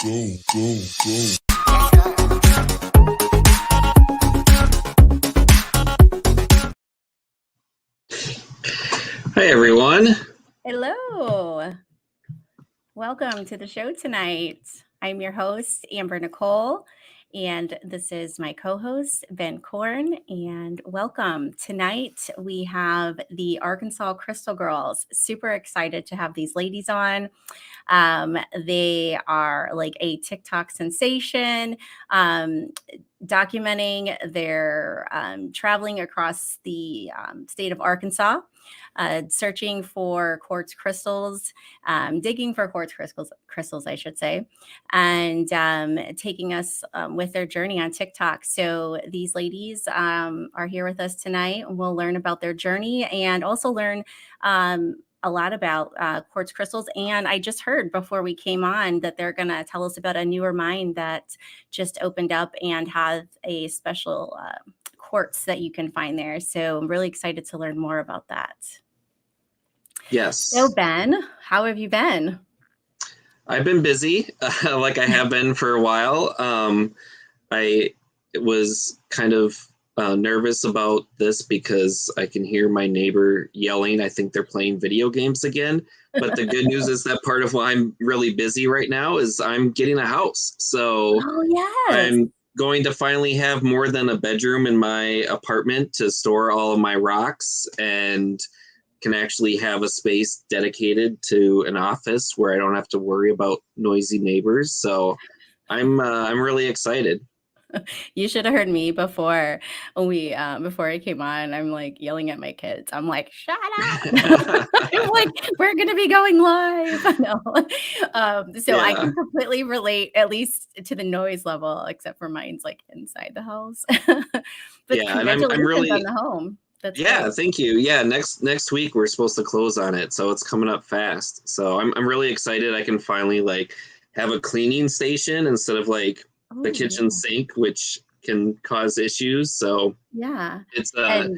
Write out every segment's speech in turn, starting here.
Hi, everyone. Hello. Welcome to the show tonight. I'm your host, Amber Nicole, and this is my co-host, Ben Chorn, and welcome. Tonight, we have the Arkansas Crystal Girls. Super excited to have these ladies on. They are like a TikTok sensation, documenting their traveling across the state of Arkansas, searching for quartz crystals, digging for quartz crystals, I should say, and taking us with their journey on TikTok. So these ladies are here with us tonight. We'll learn about their journey and also learn a lot about quartz crystals. And I just heard before we came on that they're going to tell us about a newer mine that just opened up and have a special quartz that you can find there. So I'm really excited to learn more about that. Yes. So Ben, how have you been? I've been busy, like I have been for a while. I was kind of nervous about this because I can hear my neighbor yelling. I think they're playing video games again. But the good news is that part of why I'm really busy right now is I'm getting a house. So I'm going to finally have more than a bedroom in my apartment to store all of my rocks, and can actually have a space dedicated to an office where I don't have to worry about noisy neighbors. So I'm really excited. You should have heard me before I came on. I'm like yelling at my kids. I'm like, shut up. I'm like, we're going to be going live. No. I can completely relate, at least to the noise level, except for mine's like inside the house. But congratulations I'm really, on the home. That's great. Thank you. Yeah, next week we're supposed to close on it, so it's coming up fast. So I'm really excited. I can finally like have a cleaning station instead of like the kitchen sink, which can cause issues. So it's and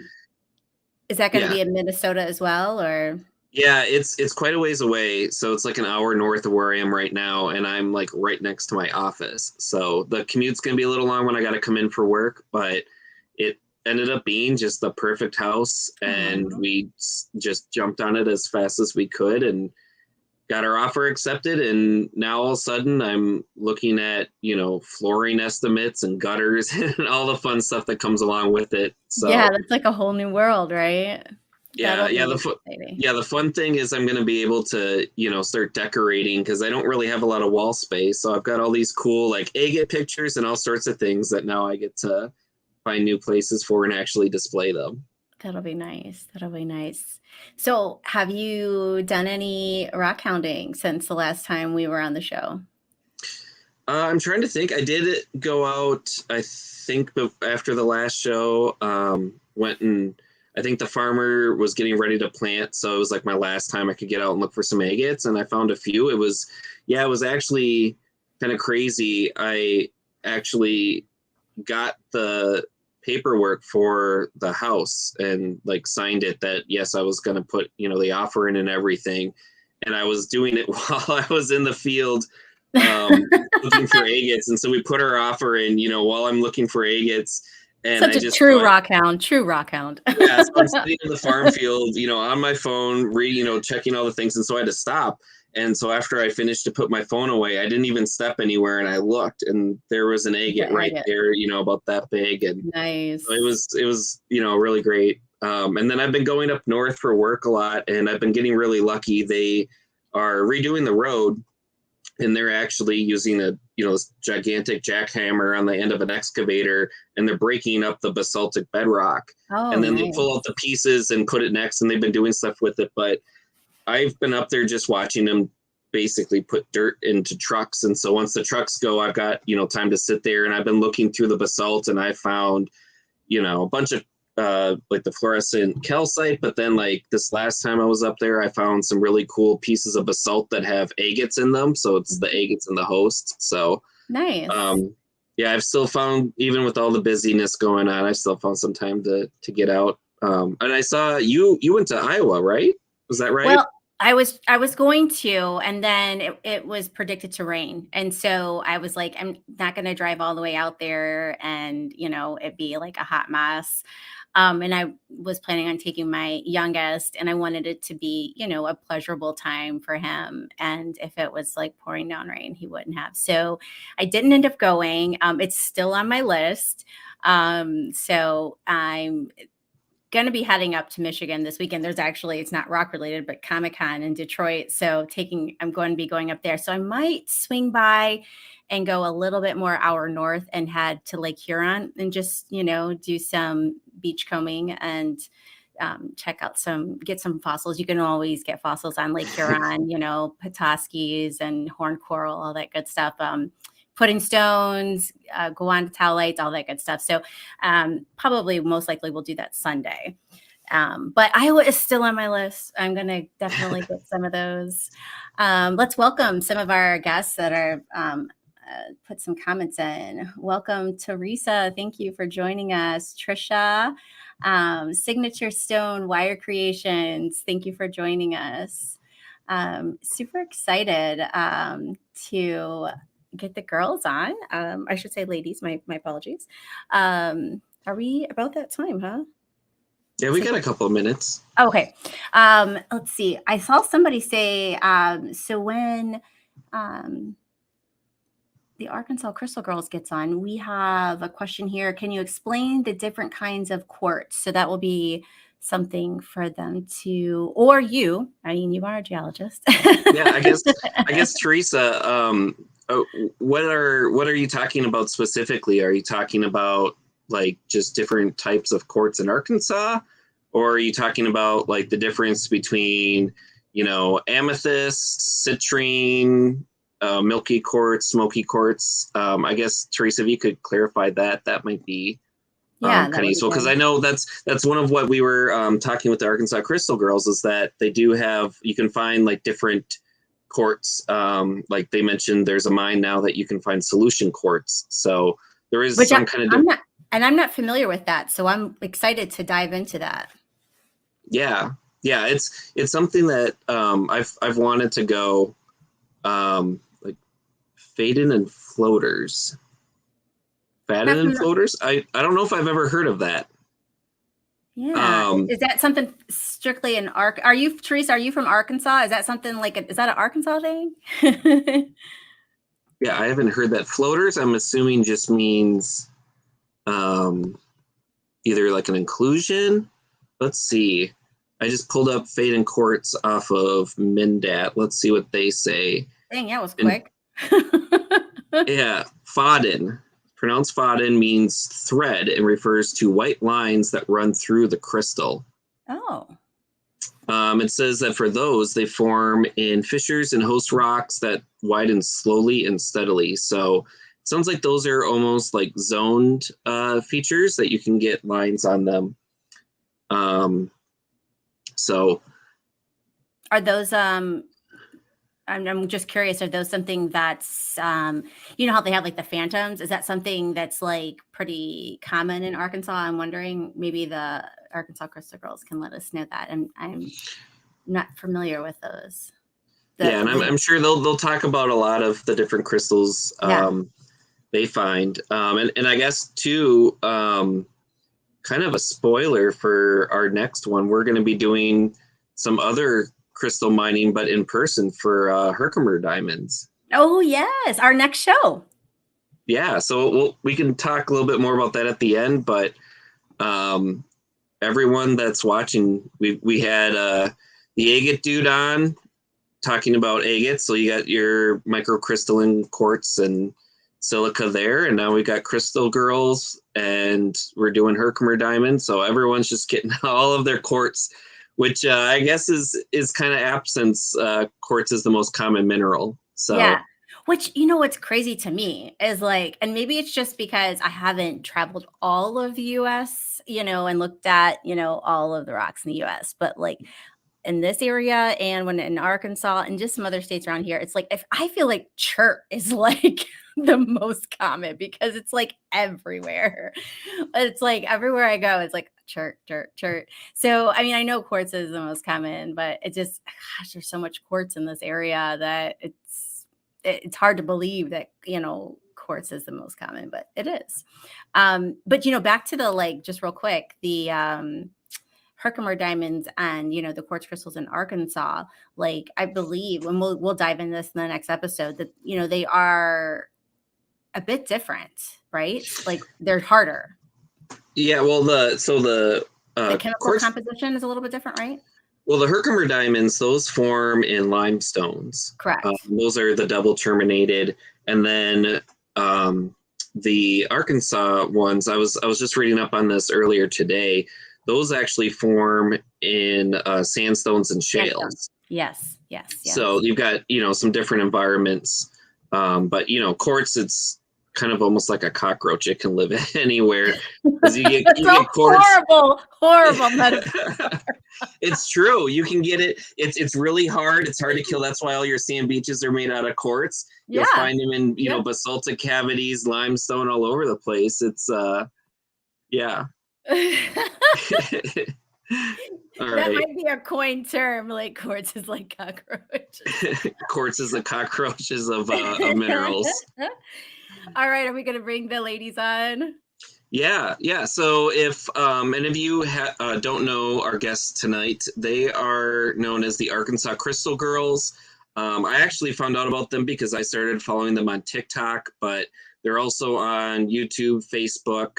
is that going to be in Minnesota as well, or? Yeah, it's quite a ways away. So it's like an hour north of where I am right now, and I'm like right next to my office. So the commute's gonna be a little long when I got to come in for work, but it ended up being just the perfect house, and we just jumped on it as fast as we could and got our offer accepted. And now all of a sudden I'm looking at, flooring estimates and gutters and all the fun stuff that comes along with it. So yeah, that's like a whole new world, right? The fun thing is I'm going to be able to, start decorating, because I don't really have a lot of wall space. So I've got all these cool like agate pictures and all sorts of things that now I get to find new places for and actually display them. That'll be nice. So have you done any rockhounding since the last time we were on the show? I'm trying to think. I did go out, I think, after the last show, went and I think the farmer was getting ready to plant. So it was like my last time I could get out and look for some agates, and I found a few. It was actually kind of crazy. I actually got the paperwork for the house and like signed it that yes, I was going to put the offer in and everything, and I was doing it while I was in the field looking for agates. And so we put our offer in while I'm looking for agates. And such a true rockhound. Yeah, so I'm sitting in the farm field on my phone reading, checking all the things, and so I had to stop. And so after I finished to put my phone away, I didn't even step anywhere, and I looked, and there was an agate right there, about that big. And nice. So it was really great. And then I've been going up north for work a lot, and I've been getting really lucky. They are redoing the road, and they're actually using a this gigantic jackhammer on the end of an excavator, and they're breaking up the basaltic bedrock. And then they pull out the pieces and put it next, and they've been doing stuff with it. But I've been up there just watching them basically put dirt into trucks. And so once the trucks go, I've got, time to sit there, and I've been looking through the basalt, and I found, a bunch of like the fluorescent calcite. But then like this last time I was up there, I found some really cool pieces of basalt that have agates in them. So it's the agates in the host. So nice. I've still found, even with all the busyness going on, I still found some time to get out. And I saw you went to Iowa, right? Was that right? Well, I was going to, and then it was predicted to rain. And so I was like, I'm not going to drive all the way out there and, it'd be like a hot mess. And I was planning on taking my youngest, and I wanted it to be, a pleasurable time for him. And if it was like pouring down rain, he wouldn't have. So I didn't end up going. It's still on my list. So I'm going to be heading up to Michigan this weekend. It's not rock related, but Comic-Con in Detroit. So I'm going to be going up there. So I might swing by and go a little bit more hour north and head to Lake Huron and just, do some beach combing and check out get some fossils. You can always get fossils on Lake Huron, Petoskey's and horned coral, all that good stuff. Pudding stones, guanatolites, all that good stuff. So probably most likely we'll do that Sunday. But Iowa is still on my list. I'm going to definitely get some of those. Let's welcome some of our guests that are put some comments in. Welcome, Teresa. Thank you for joining us. Trisha, Signature Stone Wire Creations. Thank you for joining us. Super excited to get the girls on. I should say ladies, my apologies. Are we about that time, huh? Yeah, we got a couple of minutes. Okay. Let's see. I saw somebody say, so when the Arkansas Crystal Girls gets on, we have a question here. Can you explain the different kinds of quartz? So that will be something for them to, or you, you are a geologist. Yeah, I guess Teresa, what are you talking about specifically? Are you talking about like just different types of quartz in Arkansas, or are you talking about like the difference between, amethyst, citrine, milky quartz, smoky quartz? I guess Teresa, if you could clarify that might be kind of useful, because I know that's one of what we were talking with the Arkansas Crystal Girls, is that they do have, you can find like different quartz. Like they mentioned, there's a mine now that you can find solution quartz. So there is some kind of I'm not familiar with that, so I'm excited to dive into that. Yeah, it's something that I've wanted to go, like Faden and Floaters. Faden and Floaters? I don't know if I've ever heard of that. Yeah. Is that something strictly in Are you, Teresa, are you from Arkansas? Is that something like, is that an Arkansas thing? Yeah, I haven't heard that. Floaters, I'm assuming just means either like an inclusion. Let's see. I just pulled up Faden Quartz off of Mindat. Let's see what they say. Dang, that was quick. Yeah, Faden. Pronounced Faden means thread and refers to white lines that run through the crystal. Oh. It says that for those, they form in fissures and host rocks that widen slowly and steadily. So it sounds like those are almost like zoned features that you can get lines on them. So are those I'm just curious, are those something that's how they have like the phantoms? Is that something that's like pretty common in Arkansas? I'm wondering, maybe the Arkansas Crystal Girls can let us know that. And I'm not familiar with those. And I'm sure they'll talk about a lot of the different crystals they find. And I guess too, kind of a spoiler for our next one, we're going to be doing some other crystal mining, but in person for Herkimer diamonds. Oh yes, our next show. Yeah, so we can talk a little bit more about that at the end, but everyone that's watching, we had the agate dude on talking about agates. So you got your microcrystalline quartz and silica there, and now we got Crystal Girls, and we're doing Herkimer diamonds. So everyone's just getting all of their quartz, which I guess is kind of apt, since quartz is the most common mineral. So yeah, which, what's crazy to me is like, and maybe it's just because I haven't traveled all of the US, and looked at, all of the rocks in the US, but like in this area and when in Arkansas and just some other states around here, it's like if I feel like chert is like the most common because it's like everywhere. It's like everywhere I go, it's like chert, chert, chert. So I mean, I know quartz is the most common, but it just gosh, there's so much quartz in this area that it's hard to believe that quartz is the most common, but it is. But back to the like just real quick, the Herkimer diamonds and the quartz crystals in Arkansas, like I believe, and we'll dive into this in the next episode, that they are a bit different, right? Like they're harder. Yeah, well, the chemical composition is a little bit different, right? Well, the Herkimer diamonds, those form in limestones. Correct. Those are the double terminated, and then the Arkansas ones. I was just reading up on this earlier today. Those actually form in sandstones and shales. Yes. So you've got some different environments, but quartz, it's kind of almost like a cockroach. It can live anywhere. You get quartz. Horrible metaphor. It's true. You can get it. It's really hard. It's hard to kill. That's why all your sand beaches are made out of quartz. You'll find them in basaltic cavities, limestone, all over the place. It's yeah. That might be a coined term, like quartz is like cockroaches. Quartz is the cockroaches of minerals. All right, are we going to bring the ladies on? Yeah. So if any of you don't know our guests tonight, they are known as the Arkansas Crystal Girls. I actually found out about them because I started following them on TikTok, but they're also on YouTube, Facebook.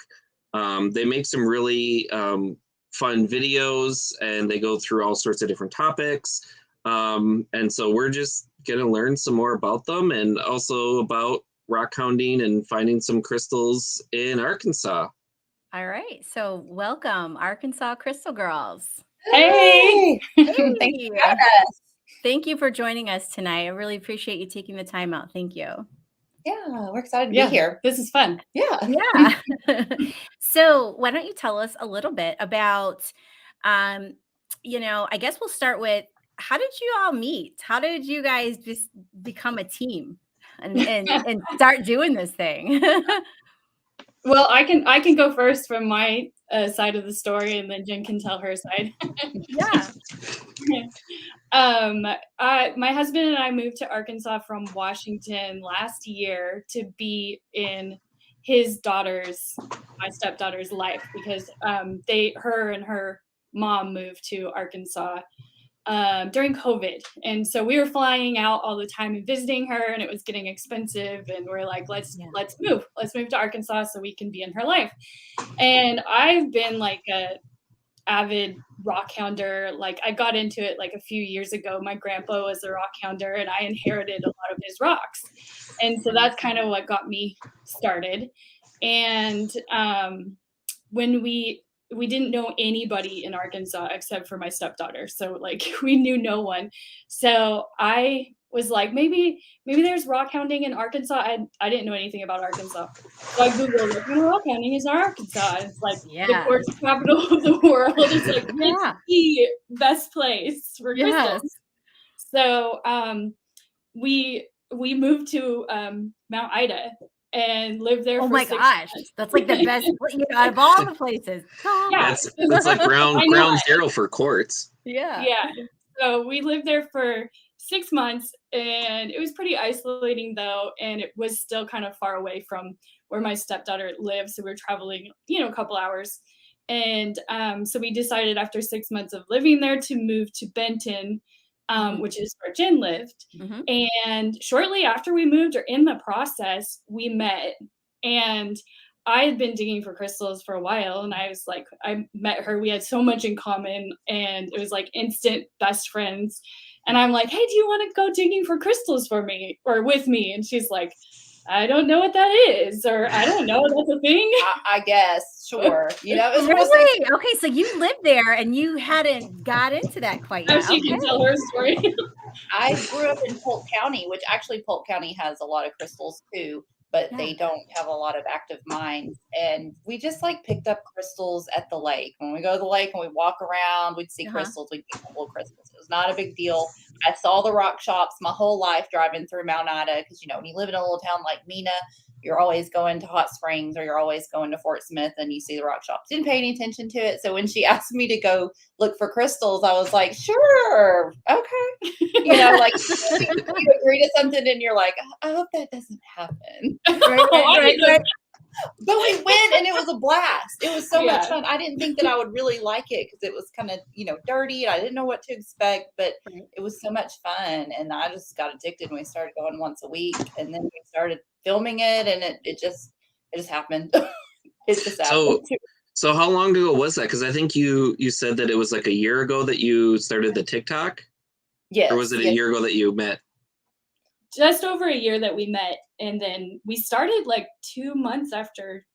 They make some really fun videos, and they go through all sorts of different topics. And so we're just going to learn some more about them and also about rockhounding and finding some crystals in Arkansas. All right. So welcome, Arkansas Crystal Girls. Hey. Thank you for joining us tonight. I really appreciate you taking the time out. Thank you. Yeah, we're excited to be here. This is fun. Yeah. So why don't you tell us a little bit about, I guess we'll start with, how did you all meet? How did you guys just become a team and start doing this thing? Well, I can go first from my side of the story, and then Jen can tell her side. Yeah. My husband and I moved to Arkansas from Washington last year to be in my stepdaughter's life, because her and her mom moved to Arkansas during COVID. And so we were flying out all the time and visiting her, and it was getting expensive. And we're like, let's move to Arkansas so we can be in her life. And I've been like a avid rockhounder. Like I got into it like a few years ago. My grandpa was a rockhounder, and I inherited a lot of his rocks. And so that's kind of what got me started. And when we didn't know anybody in Arkansas except for my stepdaughter. So like we knew no one. So I was like, maybe there's rockhounding in Arkansas. I didn't know anything about Arkansas. So I Googled, like, rockhounding is in Arkansas. And it's like the quartz capital of the world. It's like it's the best place for crystals. So we moved to Mount Ida and lived there. Oh for my 6 gosh, months. that's like the best out of all the places. Yeah. That's like ground zero for quartz. Yeah. So we lived there for 6 months, and it was pretty isolating though, and it was still kind of far away from where my stepdaughter lived. So we were traveling, a couple hours, and so we decided after 6 months of living there to move to Benton. Which is where Jen lived. Mm-hmm. And shortly after we moved, or in the process, we met. And I had been digging for crystals for a while, and I met her. We had so much in common, and it was like instant best friends. And I'm like, hey, do you want to go digging for crystals for me or with me? And she's like, I don't know what that is, or I don't know, that's a thing. I guess, sure. Really? Okay, so you lived there and you hadn't got into that quite yet. She can tell her story. I grew up in Polk County, which actually Polk County has a lot of crystals too, but they don't have a lot of active mines. And we just like picked up crystals at the lake. When we go to the lake and we walk around, we'd see crystals, we'd get a couple of crystals. It was not a big deal. I saw the rock shops my whole life driving through Mount Ida because, when you live in a little town like Mena, you're always going to Hot Springs or you're always going to Fort Smith and you see the rock shops. Didn't pay any attention to it. So when she asked me to go look for crystals, I was like, sure, okay. Like you agree to something and you're like, I hope that doesn't happen. Right. But we went and it was a blast. It was so much fun. I didn't think that I would really like it because it was kind of, dirty and I didn't know what to expect, but it was so much fun. And I just got addicted and we started going once a week and then we started filming it and it just happened. It just happened. So how long ago was that? Because I think you said that it was like a year ago that you started the TikTok? Yes. Or was it a year ago that you met? Just over a year that we met, and then we started like 2 months after,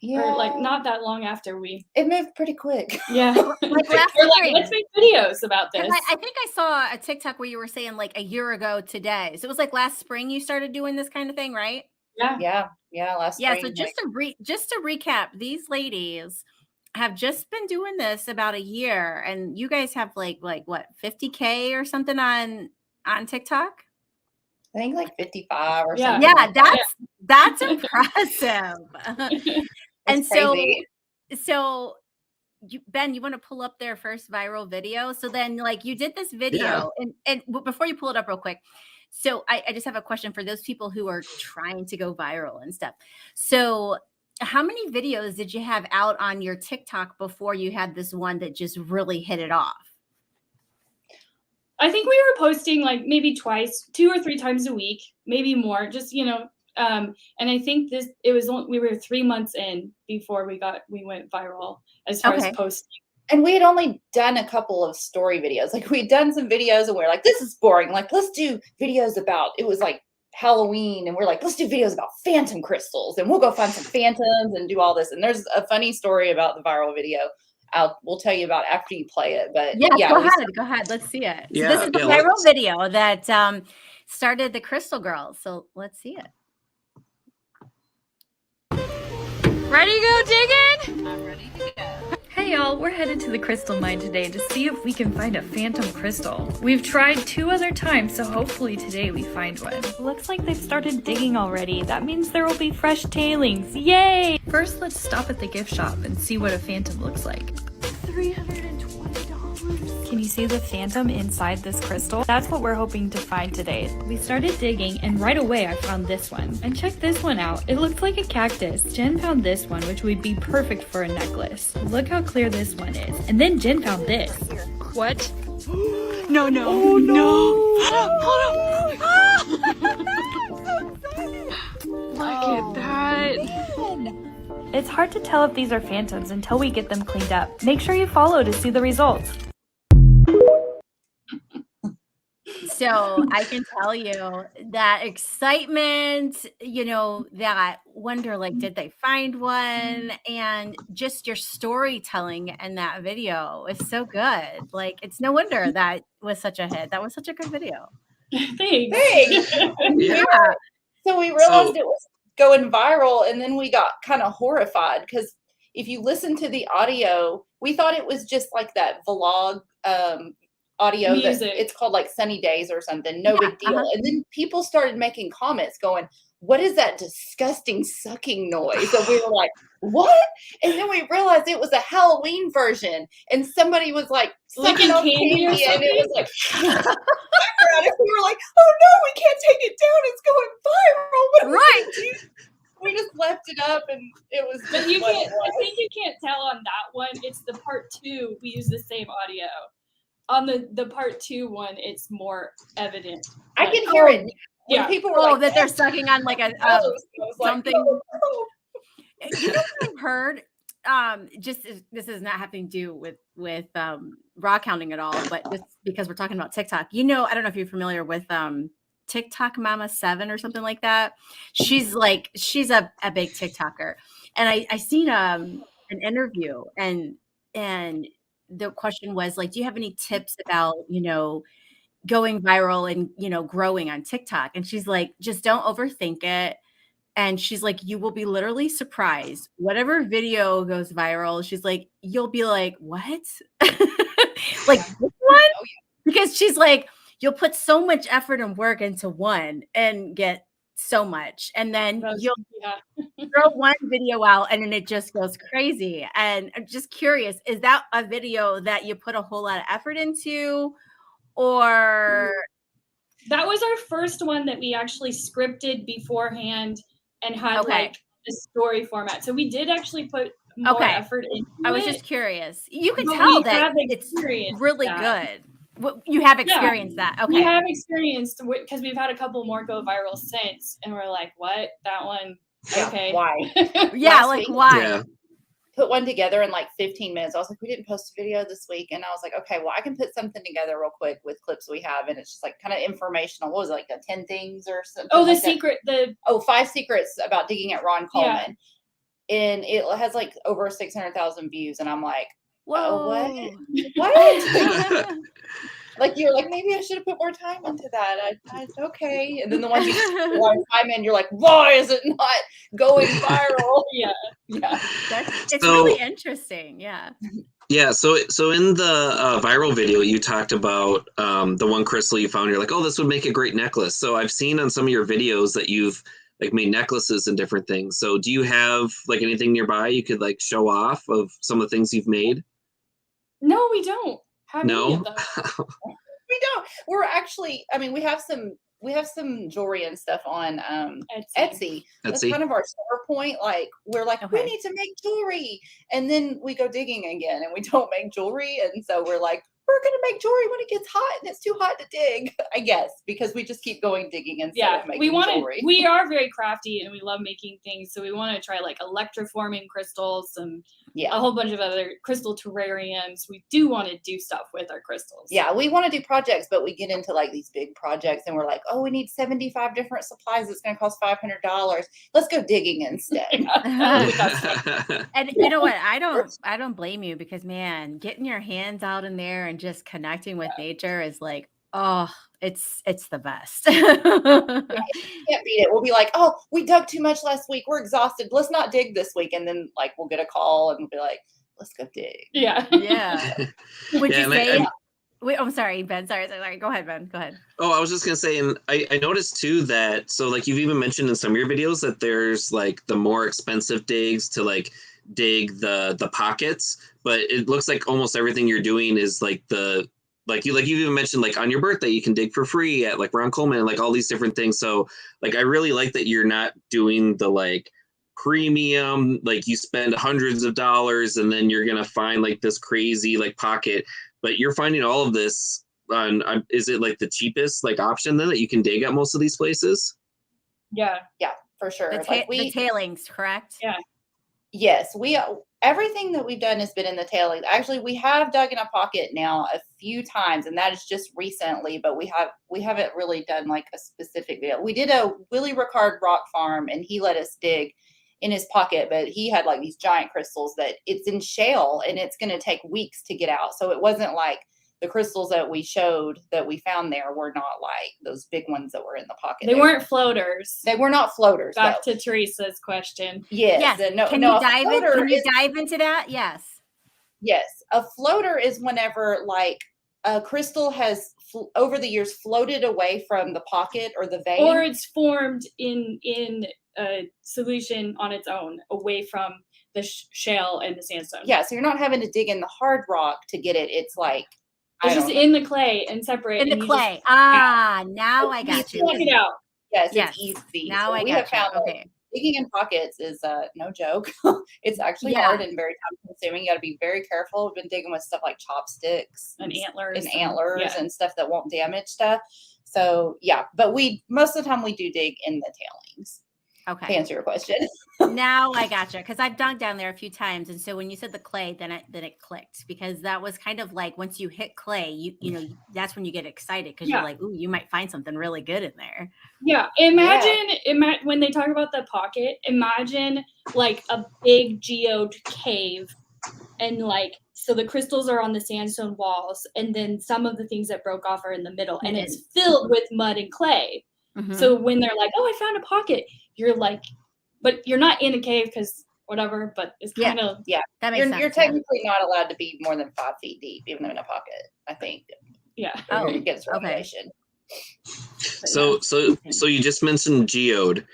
or like not that long after it moved pretty quick. Yeah. Like let's make videos about this. I think I saw a TikTok where you were saying like a year ago today. So it was like last spring you started doing this kind of thing, right? Yeah. Last spring. So just to recap, these ladies have just been doing this about a year, and you guys have like what 50K or something on TikTok. I think like 55 or something. Yeah, that's impressive. And so Ben, you want to pull up their first viral video? So then like you did this video and before you pull it up real quick. So I just have a question for those people who are trying to go viral and stuff. So how many videos did you have out on your TikTok before you had this one that just really hit it off? I think we were posting like maybe 2 or 3 times a week, maybe more, just, and I think we were 3 months in before we went viral as far as posting. And we had only done a couple of story videos. Like we'd done some videos and we're like, this is boring. Like, let's do videos about, it was like Halloween. And we're like, let's do videos about phantom crystals and we'll go find some phantoms and do all this. And there's a funny story about the viral video. We'll tell you about after you play it, but go ahead. Let's see it. So this is the viral video that started the Crystal Girls. So let's see it. Ready to go digging? I'm ready to go. Hey y'all, we're headed to the crystal mine today to see if we can find a phantom crystal. We've tried 2 other times, so hopefully today we find one. Looks like they've started digging already. That means there will be fresh tailings. Yay! First, let's stop at the gift shop and see what a phantom looks like. $320. Can you see the phantom inside this crystal? That's what we're hoping to find today. We started digging and right away I found this one. And check this one out. It looks like a cactus. Jen found this one, which would be perfect for a necklace. Look how clear this one is. And then Jen found this. What? No. Oh, no. Look at that. It's hard to tell if these are phantoms until we get them cleaned up. Make sure you follow to see the results. So I can tell you that excitement, that wonder, like, did they find one? And just your storytelling in that video is so good. Like, it's no wonder that was such a hit. That was such a good video. Thanks. Yeah. So we realized it was going viral, and then we got kind of horrified because if you listen to the audio, we thought it was just like that vlog audio music. That it's called like Sunny Days or something. No big deal. And then people started making comments going, what is that disgusting sucking noise? And we were like, what? And then we realized it was a Halloween version, and somebody was like sucking on candy and it was like and we were like, oh no, we can't take it down, it's going viral. What are we gonna do? We just left it up and it was just I think you can't tell on that one. It's the part 2, we use the same audio. On the part 2 one, it's more evident. I can hear it. Yeah. People were like, that they're sucking on like a something. Like, You know what I've heard? This is not having to do with rockhounding at all, but just because we're talking about TikTok. I don't know if you're familiar with TikTok Mama 7 or something like that. She's a big TikToker, and I seen an interview and the question was like, do you have any tips about going viral and growing on TikTok? And she's like, just don't overthink it. And she's like, you will be literally surprised. Whatever video goes viral, she's like, you'll be like, what? Like this one? because she's like, you'll put so much effort and work into one and get so much, and then you'll throw one video out and then it just goes crazy. And I'm just curious, is that a video that you put a whole lot of effort into, or that was our first one that we actually scripted beforehand and had like a story format? So we did actually put more effort into it. I was just curious. You can tell that it's really good. You have experienced that. Okay. We have experienced, because we've had a couple more go viral since, and we're like, what? That one? Okay. Why? Why? Yeah. Put one together in like 15 minutes. I was like, we didn't post a video this week. And I was like, okay, well, I can put something together real quick with clips we have. And it's just like kind of informational. What was it, like 10 things or something? Oh, the like secret. That? 5 secrets about digging at Ron Coleman. Yeah. And it has like over 600,000 views. And I'm like, whoa, what? Like, you're like, maybe I should have put more time into that. Okay. And then the ones you put time in, you're like, why is it not going viral? Yeah. It's really interesting. Yeah. Yeah. So in the viral video, you talked about the one crystal you found. You're like, oh, this would make a great necklace. So I've seen on some of your videos that you've like made necklaces and different things. So do you have like anything nearby you could like show off of some of the things you've made? No, we don't. No, we don't. We're actually, I mean, we have some jewelry and stuff on Etsy. That's kind of our sore point. Like, we're like, we need to make jewelry, and then we go digging again and we don't make jewelry. And so we're like, we're going to make jewelry when it gets hot and it's too hot to dig, I guess, because we just keep going digging instead of making jewelry. We are very crafty and we love making things. So we want to try like electroforming crystals and a whole bunch of other crystal terrariums. We do want to do stuff with our crystals. Yeah, we want to do projects, but we get into like these big projects and we're like, oh, we need 75 different supplies. It's going to cost $500. Let's go digging instead. And you know what? I don't blame you, because man, getting your hands out in there and just connecting with nature is like, it's the best. You can't beat it. We'll be like, oh, we dug too much last week. We're exhausted. Let's not dig this week. And then like we'll get a call and we'll be like, let's go dig. Yeah. Would you say? Wait, I'm sorry, Ben. Sorry. Go ahead, Ben. Go ahead. Oh, I was just gonna say, and I noticed too that, so like you've even mentioned in some of your videos that there's like the more expensive digs to like dig the pockets, but it looks like almost everything you're doing is like you even mentioned like on your birthday you can dig for free at like Ron Coleman and like all these different things. So like I really like that you're not doing the like premium, like you spend hundreds of dollars and then you're gonna find like this crazy like pocket, but you're finding all of this on is it like the cheapest like option then that you can dig at most of these places? Yeah, for sure. The tailings, correct? Yeah. Yes, everything that we've done has been in the tailings. Actually, we have dug in a pocket now a few times, and that is just recently, but we haven't really done like a specific video. We did a Willie Ricard rock farm, and he let us dig in his pocket, but he had like these giant crystals that it's in shale, and it's going to take weeks to get out. So it wasn't like the crystals that we showed that we found there were not like those big ones that were in the pocket. They weren't floaters. They were not floaters. Back to Teresa's question. Yes. Can you dive into that? Yes. Yes. A floater is whenever like a crystal has over the years floated away from the pocket or the vein. Or it's formed in a solution on its own away from the shale and the sandstone. Yeah. So you're not having to dig in the hard rock to get it. It's like, it's just in the clay and separate. In the clay. Now I got you. Check it out. Yes, it's easy. Now I got you. Okay. Digging in pockets is no joke. It's actually hard and very time consuming. You got to be very careful. We've been digging with stuff like chopsticks and antlers and stuff that won't damage stuff. So but most of the time we do dig in the tailings. Okay. To answer your question. Now I gotcha, because I've dug down there a few times, and so when you said the clay, then it clicked, because that was kind of like once you hit clay, you know that's when you get excited, because you're like, ooh, you might find something really good in there. Yeah. Imagine when they talk about the pocket, imagine like a big geode cave, and like so the crystals are on the sandstone walls, and then some of the things that broke off are in the middle, and it's filled with mud and clay. Mm-hmm. So when they're like, oh, I found a pocket, you're like, but you're not in a cave because whatever, but it's kind of, that makes sense. You're technically not allowed to be more than 5 feet deep, even in a pocket, I think. Yeah. Oh, It gets okay. radiation. So you just mentioned geode,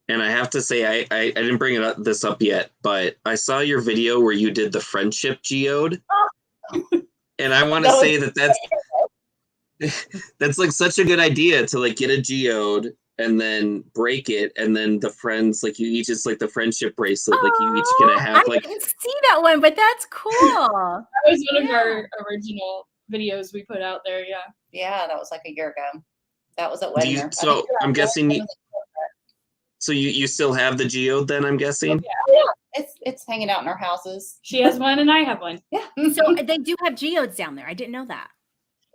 and I have to say I didn't bring this up yet, but I saw your video where you did the friendship geode, and I want to say that's like such a good idea to like get a geode and then break it, and then the friends, like you each, it's like the friendship bracelet, like you each gonna have I like. didn't see that one, but that's cool. That was one of our original videos we put out there. Yeah. Yeah, that was like a year ago. That was at Do you, Wigton. so I'm guessing. So you still have the geode then? I'm guessing. Yeah, it's hanging out in our houses. She has one and I have one. Yeah. So they do have geodes down there. I didn't know that.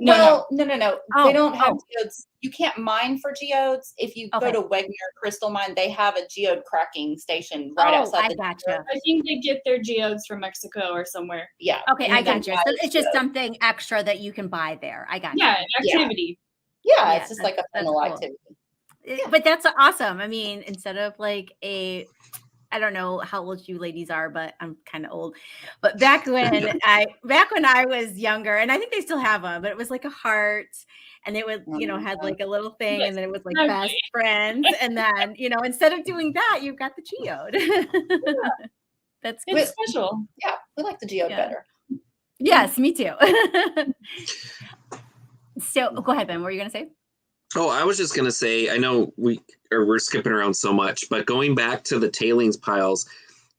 No. Oh, They don't have geodes. You can't mine for geodes. If you Okay. go to Wigton Crystal Mine, they have a geode cracking station right outside I the gotcha. I think they get their geodes from Mexico or somewhere. Yeah. Okay, and I then gotcha. buy So it's just geodes. something extra that you can buy there. I gotcha. Yeah, an activity. Yeah, Yeah, it's just like a that's fun little cool. activity. But that's awesome. I mean, instead of like I don't know how old you ladies are, but I'm kind of old. But back when I was younger, and I think they still have them, but it was like a heart, and it would, had like a little thing, and then it was like best friends, and then instead of doing that, you've got the geode. That's good. It's special. Yeah, we like the geode better. Yes, me too. So go ahead, Ben. What were you gonna say? Oh, I was just gonna say, I know we're skipping around so much, but going back to the tailings piles,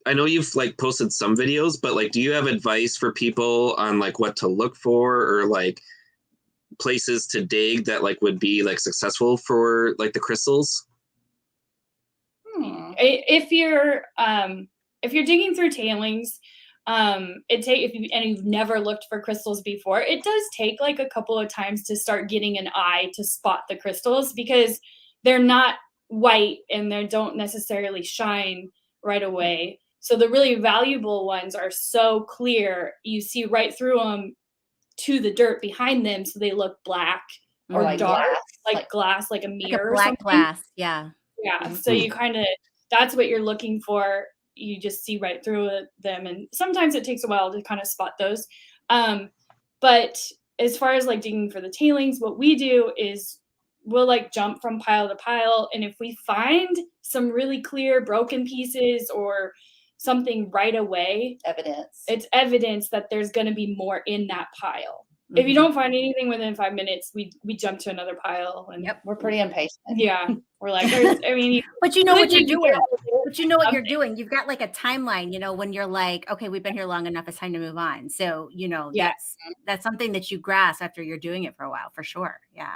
I know you've like posted some videos, but like, do you have advice for people on like what to look for, or like places to dig that like would be like successful for like the crystals? If you're digging through tailings, if you've never looked for crystals before, it does take like a couple of times to start getting an eye to spot the crystals, because they're not white and they don't necessarily shine right away. So the really valuable ones are so clear, you see right through them to the dirt behind them, so they look black or like dark, glass. like glass, like a mirror, Like a black or something. glass. Yeah. Yeah. So you kind of, that's what you're looking for. You just see right through them, and sometimes it takes a while to kind of spot those. But as far as like digging for the tailings, what we do is we'll like jump from pile to pile, and if we find some really clear broken pieces or something right away, it's evidence that there's going to be more in that pile. Mm-hmm. If you don't find anything within 5 minutes, we jump to another pile, and we're pretty impatient. Yeah, we're like, but you know what you're doing. But you know what you're doing. You've got like a timeline, when you're like, okay, we've been here long enough, it's time to move on. So, that's something that you grasp after you're doing it for a while, for sure. Yeah.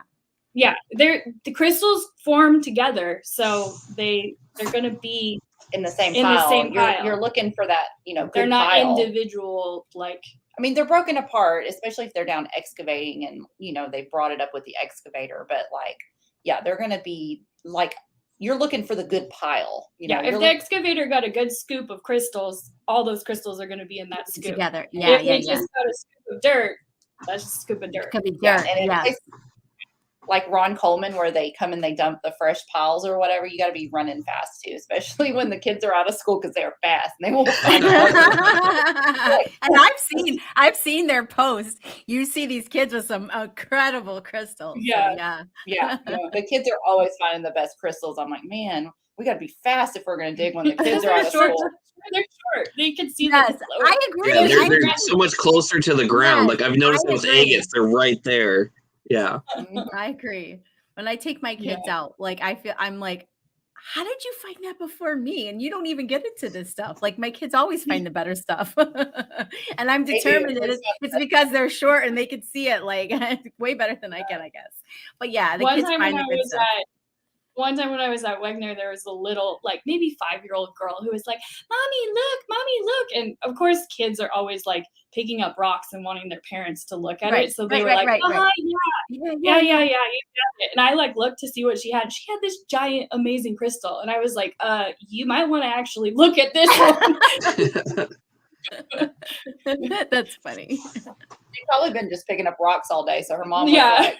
Yeah, the crystals form together, so they're going to be in the same pile. You're looking for that, good they're not pile. Individual, like. I mean, they're broken apart, especially if they're down excavating and, they brought it up with the excavator. But like, yeah, they're going to be like, you're looking for the good pile. If the excavator got a good scoop of crystals, all those crystals are going to be in that scoop. Together. Yeah, if they just got a scoop of dirt, that's just a scoop of dirt. It could be dirt, like Ron Coleman, where they come and they dump the fresh piles or whatever, you got to be running fast too, especially when the kids are out of school, because they're fast and they won't find it. And I've seen their posts. You see these kids with some incredible crystals. Yeah. The kids are always finding the best crystals. I'm like, man, we got to be fast if we're going to dig when the kids are out of school. They're short. They can see them. I agree. Yeah, they're so much closer to the ground. Like I've noticed with agates, they're right there. Yeah. I agree. When I take my kids out, like I'm like, how did you find that before me? And you don't even get into this stuff. Like my kids always find the better stuff. And I'm determined that it's because they're short and they can see it like way better than I can, I guess. But yeah, the kids find the good stuff. One time when I was at Wigton, there was a little, like maybe 5-year-old girl who was like, Mommy, look. And of course, kids are always like picking up rocks and wanting their parents to look at it. So they were like, yeah, you got it. And I like looked to see what she had. She had this giant, amazing crystal. And I was like, you might want to actually look at this one. That's funny. She's probably been just picking up rocks all day. So her mom was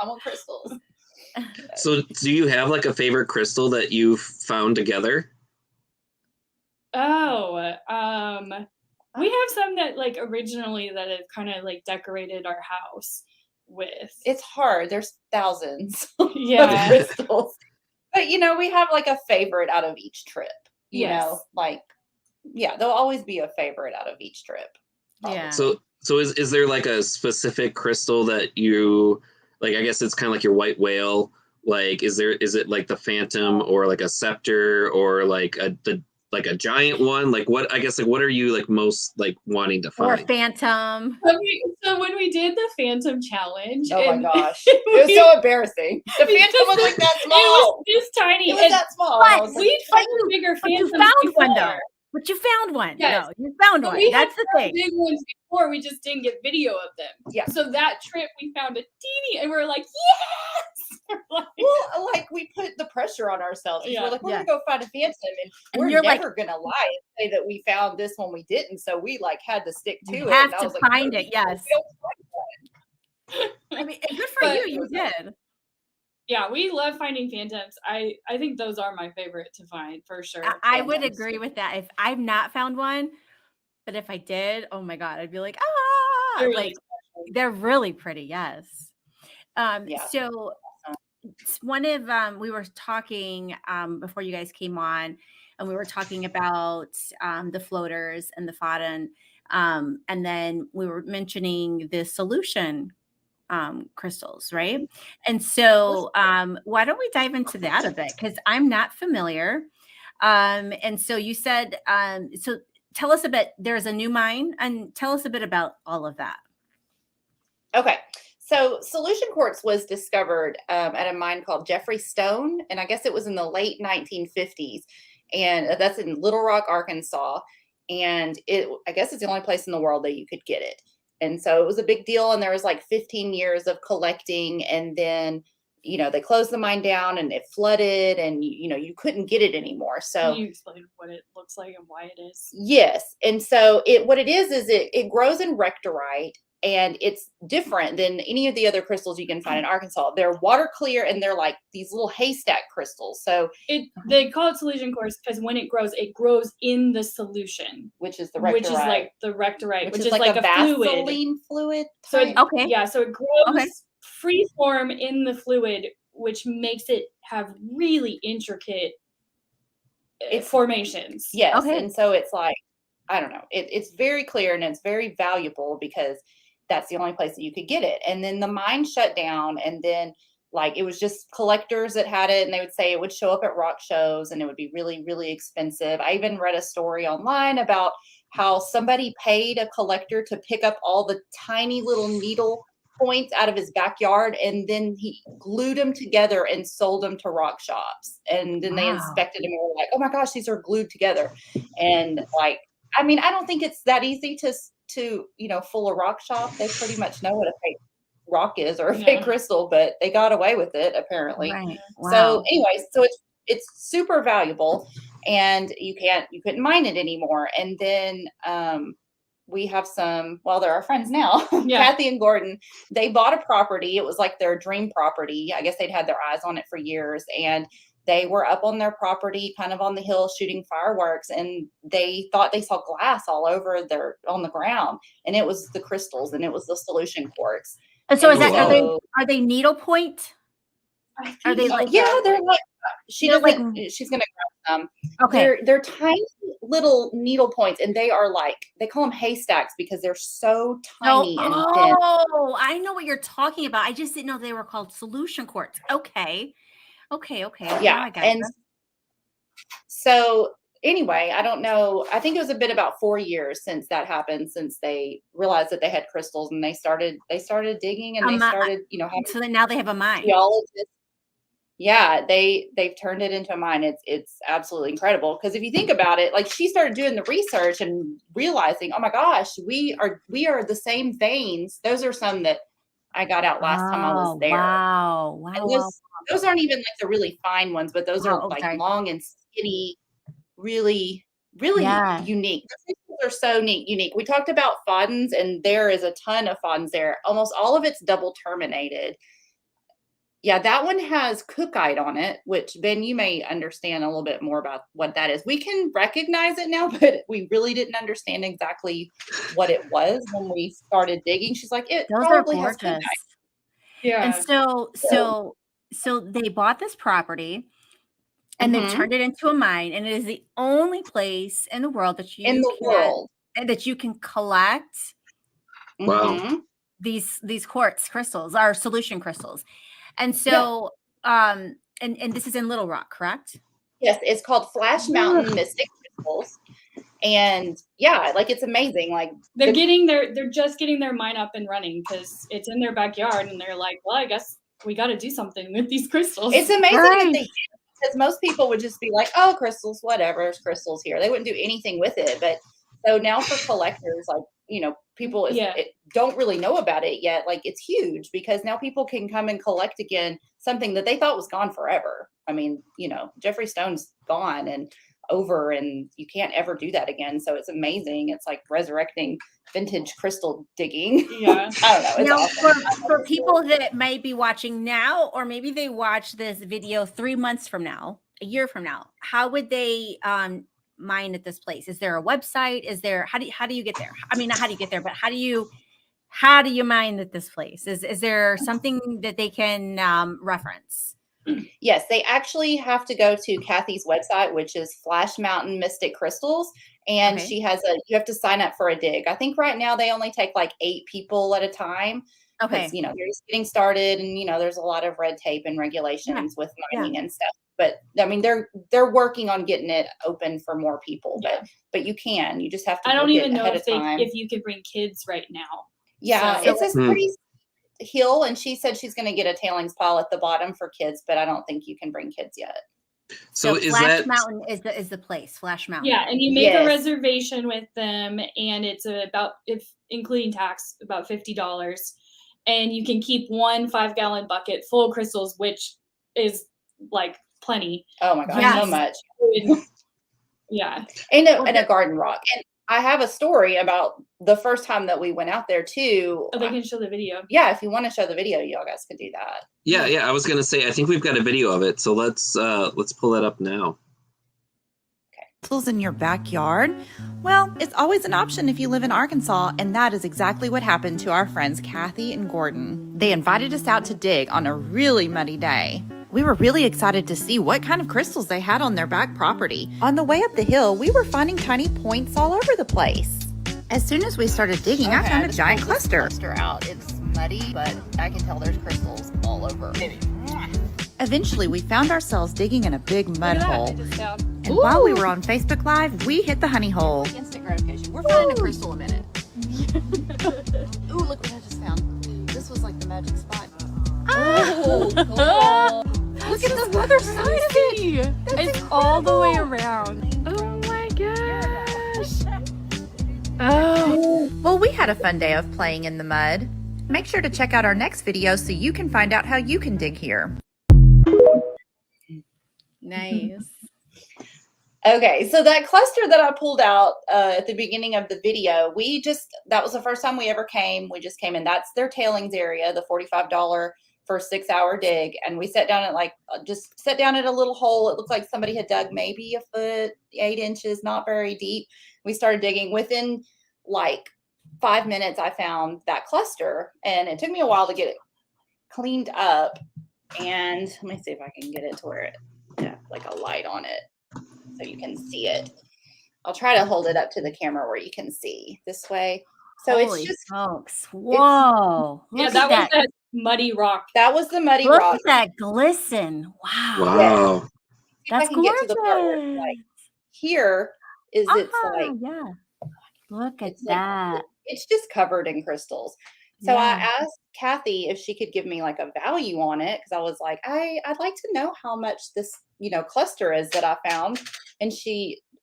I want crystals. So do you have like a favorite crystal that you've found together? Oh, We have some that like originally that have kind of like decorated our house with. It's hard. There's thousands Yeah. of crystals. But, we have like a favorite out of each trip, Yes. like, yeah, there'll always be a favorite out of each trip. probably. Yeah. So is there like a specific crystal that you like? I guess it's kind of like your white whale. Like, is it like the phantom or like a scepter or like a giant one? Like what? I guess like what are you like most like wanting to Or find? phantom. So when we did the Phantom Challenge, Oh my and gosh. It was so embarrassing. The phantom was like that it small. was this tiny. It was and that small. But I was like, we'd But found you- bigger But you phantoms found one though. before. But you found one. Yes. No, you found But one. we had That's the found thing. big ones before. We just didn't get video of them. Yeah. So that trip we found a teeny, and we're like, yes. We're like, well, like we put the pressure on ourselves. Yeah. We're like, we're Yeah. gonna go find a phantom, and And we're you're like- never gonna lie and say that we found this one we didn't. So we like had to stick to You it. have and I to was like, find "No, it, yes. we don't find one." I mean, and good for But- you. You did. yeah, we love finding phantoms. I think those are my favorite to find for sure. I would Phantoms. agree with that. If I've not found one, but if I did, oh my God, I'd be like, ah, They're really like they're really pretty. Yes. Yeah. So one of we were talking before you guys came on, and we were talking about the floaters and the fodden, and then we were mentioning the solution crystals, right? And so why don't we dive into that a bit, because I'm not familiar. And so you said, so tell us a bit, there's a new mine, and tell us a bit about all of that. Okay. So solution quartz was discovered at a mine called Jeffrey Stone, and I guess it was in the late 1950s, and that's in Little Rock, Arkansas. And I guess it's the only place in the world that you could get it. And so it was a big deal, and there was like 15 years of collecting, and then they closed the mine down, and it flooded, and you couldn't get it anymore. So Can you explain what it looks like and why it is? yes, and so what it is it grows in rectorite. And it's different than any of the other crystals you can find in Arkansas. They're water clear, and they're like these little haystack crystals. So They call it solution quartz because when it grows in the solution, which is the rectorite, which is like the rectorite, which is like a fluid. Vaseline fluid. So type. Okay. yeah, so it grows Okay. free form in the fluid, which makes it have really intricate formations. Yes, Okay. and so it's like, I don't know, it's very clear, and it's very valuable because that's the only place that you could get it. And then the mine shut down, and then like it was just collectors that had it, and they would say it would show up at rock shows, and it would be really, really expensive. I even read a story online about how somebody paid a collector to pick up all the tiny little needle points out of his backyard, and then he glued them together and sold them to rock shops. And then they Wow. inspected them and were like, oh my gosh, these are glued together. And like, I mean, I don't think it's that easy to fool a rock shop. They pretty much know what a fake rock is or a fake Yeah. crystal, but they got away with it apparently. Right. So Wow. anyways, so it's super valuable, and you couldn't mine it anymore. And then we have they're our friends now. Yeah. Kathy and Gordon, they bought a property. It was like their dream property. I guess they'd had their eyes on it for years, and they were up on their property, kind of on the hill, shooting fireworks, and they thought they saw glass all over on the ground, and it was the crystals, and it was the solution quartz. And so And are they needlepoint? I Are they think like- so. yeah, they're like she's gonna grab some. Okay. They're tiny little needle points, and they are like, they call them haystacks because they're so tiny and thin. Oh, I know what you're talking about. I just didn't know they were called solution quartz. Okay. Now Yeah, I got and it. so anyway, I don't know. I think it was a bit about 4 years since that happened, since they realized that they had crystals, and they started digging, and they started, having So then now they have a mine. geologists. Yeah, they've turned it into a mine. It's absolutely incredible, because if you think about it, like she started doing the research and realizing, oh my gosh, we are the same veins. Those are some that I got out last time I was there. Wow. And those aren't even like the really fine ones, but those are like sorry. long and skinny, really, really Yeah. unique. The crystals are so unique. We talked about foddens, and there is a ton of foddens there. Almost all of it's double terminated. Yeah, that one has cookite on it, which Ben, you may understand a little bit more about what that is. We can recognize it now, but we really didn't understand exactly what it was when we started digging. She's like, it Those are probably has gorgeous. cookite. Yeah. And so they bought this property and they've Mhm. turned it into a mine, and it is the only place in the world that In you the can world. that you can collect Wow. Mhm. these quartz crystals, or solution crystals. And so and this is in Little Rock, correct? Yes, it's called Flash Mountain Mystic Crystals. And yeah, like it's amazing. Like they're just getting their mine up and running because it's in their backyard, and they're like, well, I guess we got to do something with these crystals. it's amazing Right. that they did, because most people would just be like, oh, crystals, whatever, there's crystals here. They wouldn't do anything with it. But so now for collectors, like, people don't really know about it yet. Like it's huge because now people can come and collect again something that they thought was gone forever. I mean, Jeffrey Stone's gone and over, and you can't ever do that again. So it's amazing. It's like resurrecting vintage crystal digging. Yeah. I don't know. It's Now, awesome. for people that might be watching now, or maybe they watch this video 3 months from now, a year from now, how would they mine at this place? Is there a website? Is there how do you get there? I mean, not how do you get there, but how do you mine at this place? Is there something that they can reference? Yes, they actually have to go to Kathy's website, which is Flash Mountain Mystic Crystals. And Okay. she has you have to sign up for a dig. I think right now they only take like 8 people at a time. Okay. Because, they're just getting started, and, there's a lot of red tape and regulations with mining and stuff. But I mean, they're working on getting it open for more people, but you just have to. I don't book even it know ahead of time. if you could bring kids right now. Yeah, So- it's a pretty hill, and she said she's going to get a tailings pile at the bottom for kids, but I don't think you can bring kids yet. So is Flash that Mountain is the place, Flash Mountain. Yeah, and you make a Yes. reservation with them, and it's about, if including tax, about $50. And you can keep one 5-gallon bucket full of crystals, which is like plenty. Oh my gosh, Yes. so much. Yeah. And a garden rock. And I have a story about the first time that we went out there too. Oh, they can show the video. Yeah, if you want to show the video, y'all guys could do that. Yeah, I was gonna say I think we've got a video of it, so let's pull that up now. Crystals in your backyard? Well, it's always an option if you live in Arkansas, and that is exactly what happened to our friends Kathy and Gordon. They invited us out to dig on a really muddy day. We were really excited to see what kind of crystals they had on their back property. On the way up the hill, we were finding tiny points all over the place. As soon as we started digging, I found a giant cluster. Out. It's muddy, but I can tell there's crystals all over. Eventually, we found ourselves digging in a big mud Look at that, hole. I just found. And while we were on Facebook Live, we hit the honey hole. Instant gratification. We're finding a crystal a minute. Ooh, look what I just found. This was like the magic spot. Oh, cool. Look at the other side of it. It's all the way around. Oh my gosh. Oh. Well, we had a fun day of playing in the mud. Make sure to check out our next video so you can find out how you can dig here. Nice. Okay, so that cluster that I pulled out at the beginning of the video, that was the first time we ever came. We just came in. That's their tailings area, the $45 for a 6-hour dig. And we sat down at a little hole. It looked like somebody had dug maybe a foot, 8 inches, not very deep. We started digging. Within like 5 minutes, I found that cluster, and it took me a while to get it cleaned up. And let me see if I can get it to where like a light on it, so you can see it. I'll try to hold it up to the camera where you can see this way. So Holy it's just smokes. Whoa. Yeah, Look that at was that muddy rock. that was the muddy Look rock. at that glisten. Wow. Wow. See if I That's can get to the part where it's gorgeous. like here is it's like Yeah. Look at it's like- that. it's just covered in crystals. So I Yeah. asked Kathy if she could give me like a value on it, because I was like, I'd like to know how much this cluster is that I found. And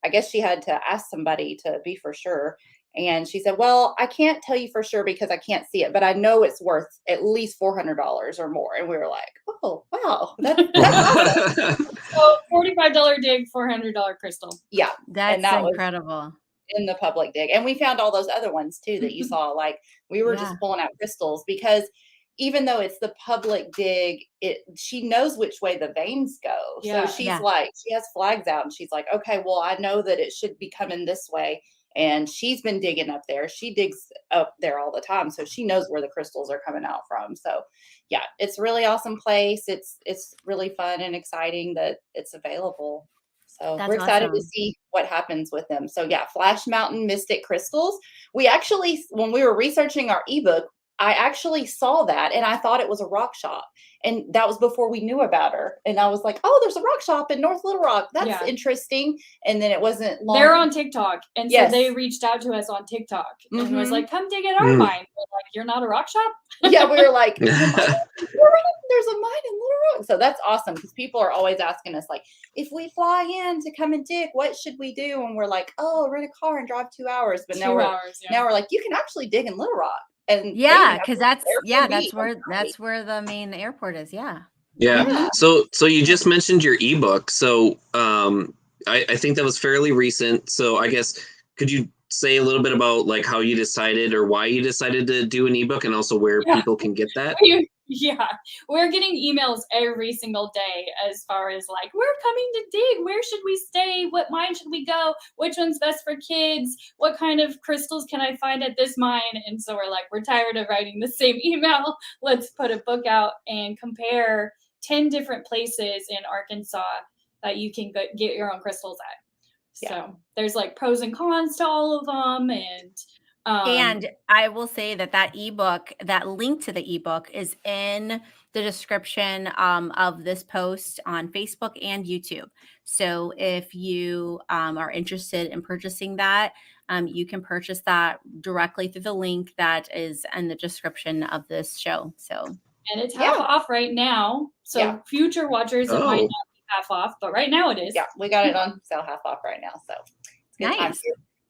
I guess she had to ask somebody to be for sure. And she said, well, I can't tell you for sure because I can't see it, but I know it's worth at least $400 or more. And we were like, oh, wow. That's awesome. So $45 dig, $400 crystal. Yeah, That's that was incredible. in the public dig. And we found all those other ones too that you saw. Like we were just pulling out crystals because, even though it's the public dig, she knows which way the veins go. Yeah. So she's like, she has flags out and she's like, okay, well, I know that it should be coming this way. And she's been digging up there. She digs up there all the time. So she knows where the crystals are coming out from. So yeah, it's a really awesome place. It's really fun and exciting that it's available. So That's we're excited to awesome. see what happens with them. So yeah, Flash Mountain Mystic Crystals. We actually, when we were researching our ebook, I actually saw that and I thought it was a rock shop. And that was before we knew about her. And I was like, oh, there's a rock shop in North Little Rock. That's interesting. And then it wasn't long. They're on TikTok. And so they reached out to us on TikTok and was like, come dig at our mine. We're like, you're not a rock shop? Yeah, we were like, there's a mine in Little Rock. So that's awesome because people are always asking us, like, if we fly in to come and dig, what should we do? And we're like, oh, rent a car and drive 2 hours. But now we're like, you can actually dig in Little Rock. And yeah, because that's where the main airport is. Yeah. So you just mentioned your ebook. So I think that was fairly recent. So I guess could you say a little bit about like how you decided or why you decided to do an ebook and also where people can get that? Yeah, we're getting emails every single day as far as like, we're coming to dig. Where should we stay? What mine should we go? Which one's best for kids? What kind of crystals can I find at this mine? And so we're like, we're tired of writing the same email. Let's put a book out and compare 10 different places in Arkansas that you can get your own crystals at. So there's like pros and cons to all of them. And I will say that ebook, that link to the ebook is in the description of this post on Facebook and YouTube. So if you are interested in purchasing that, you can purchase that directly through the link that is in the description of this show. So, and it's half off right now. So future watchers, it might not be half off, but right now it is. Yeah, we got it on sale half off right now. So it's good time.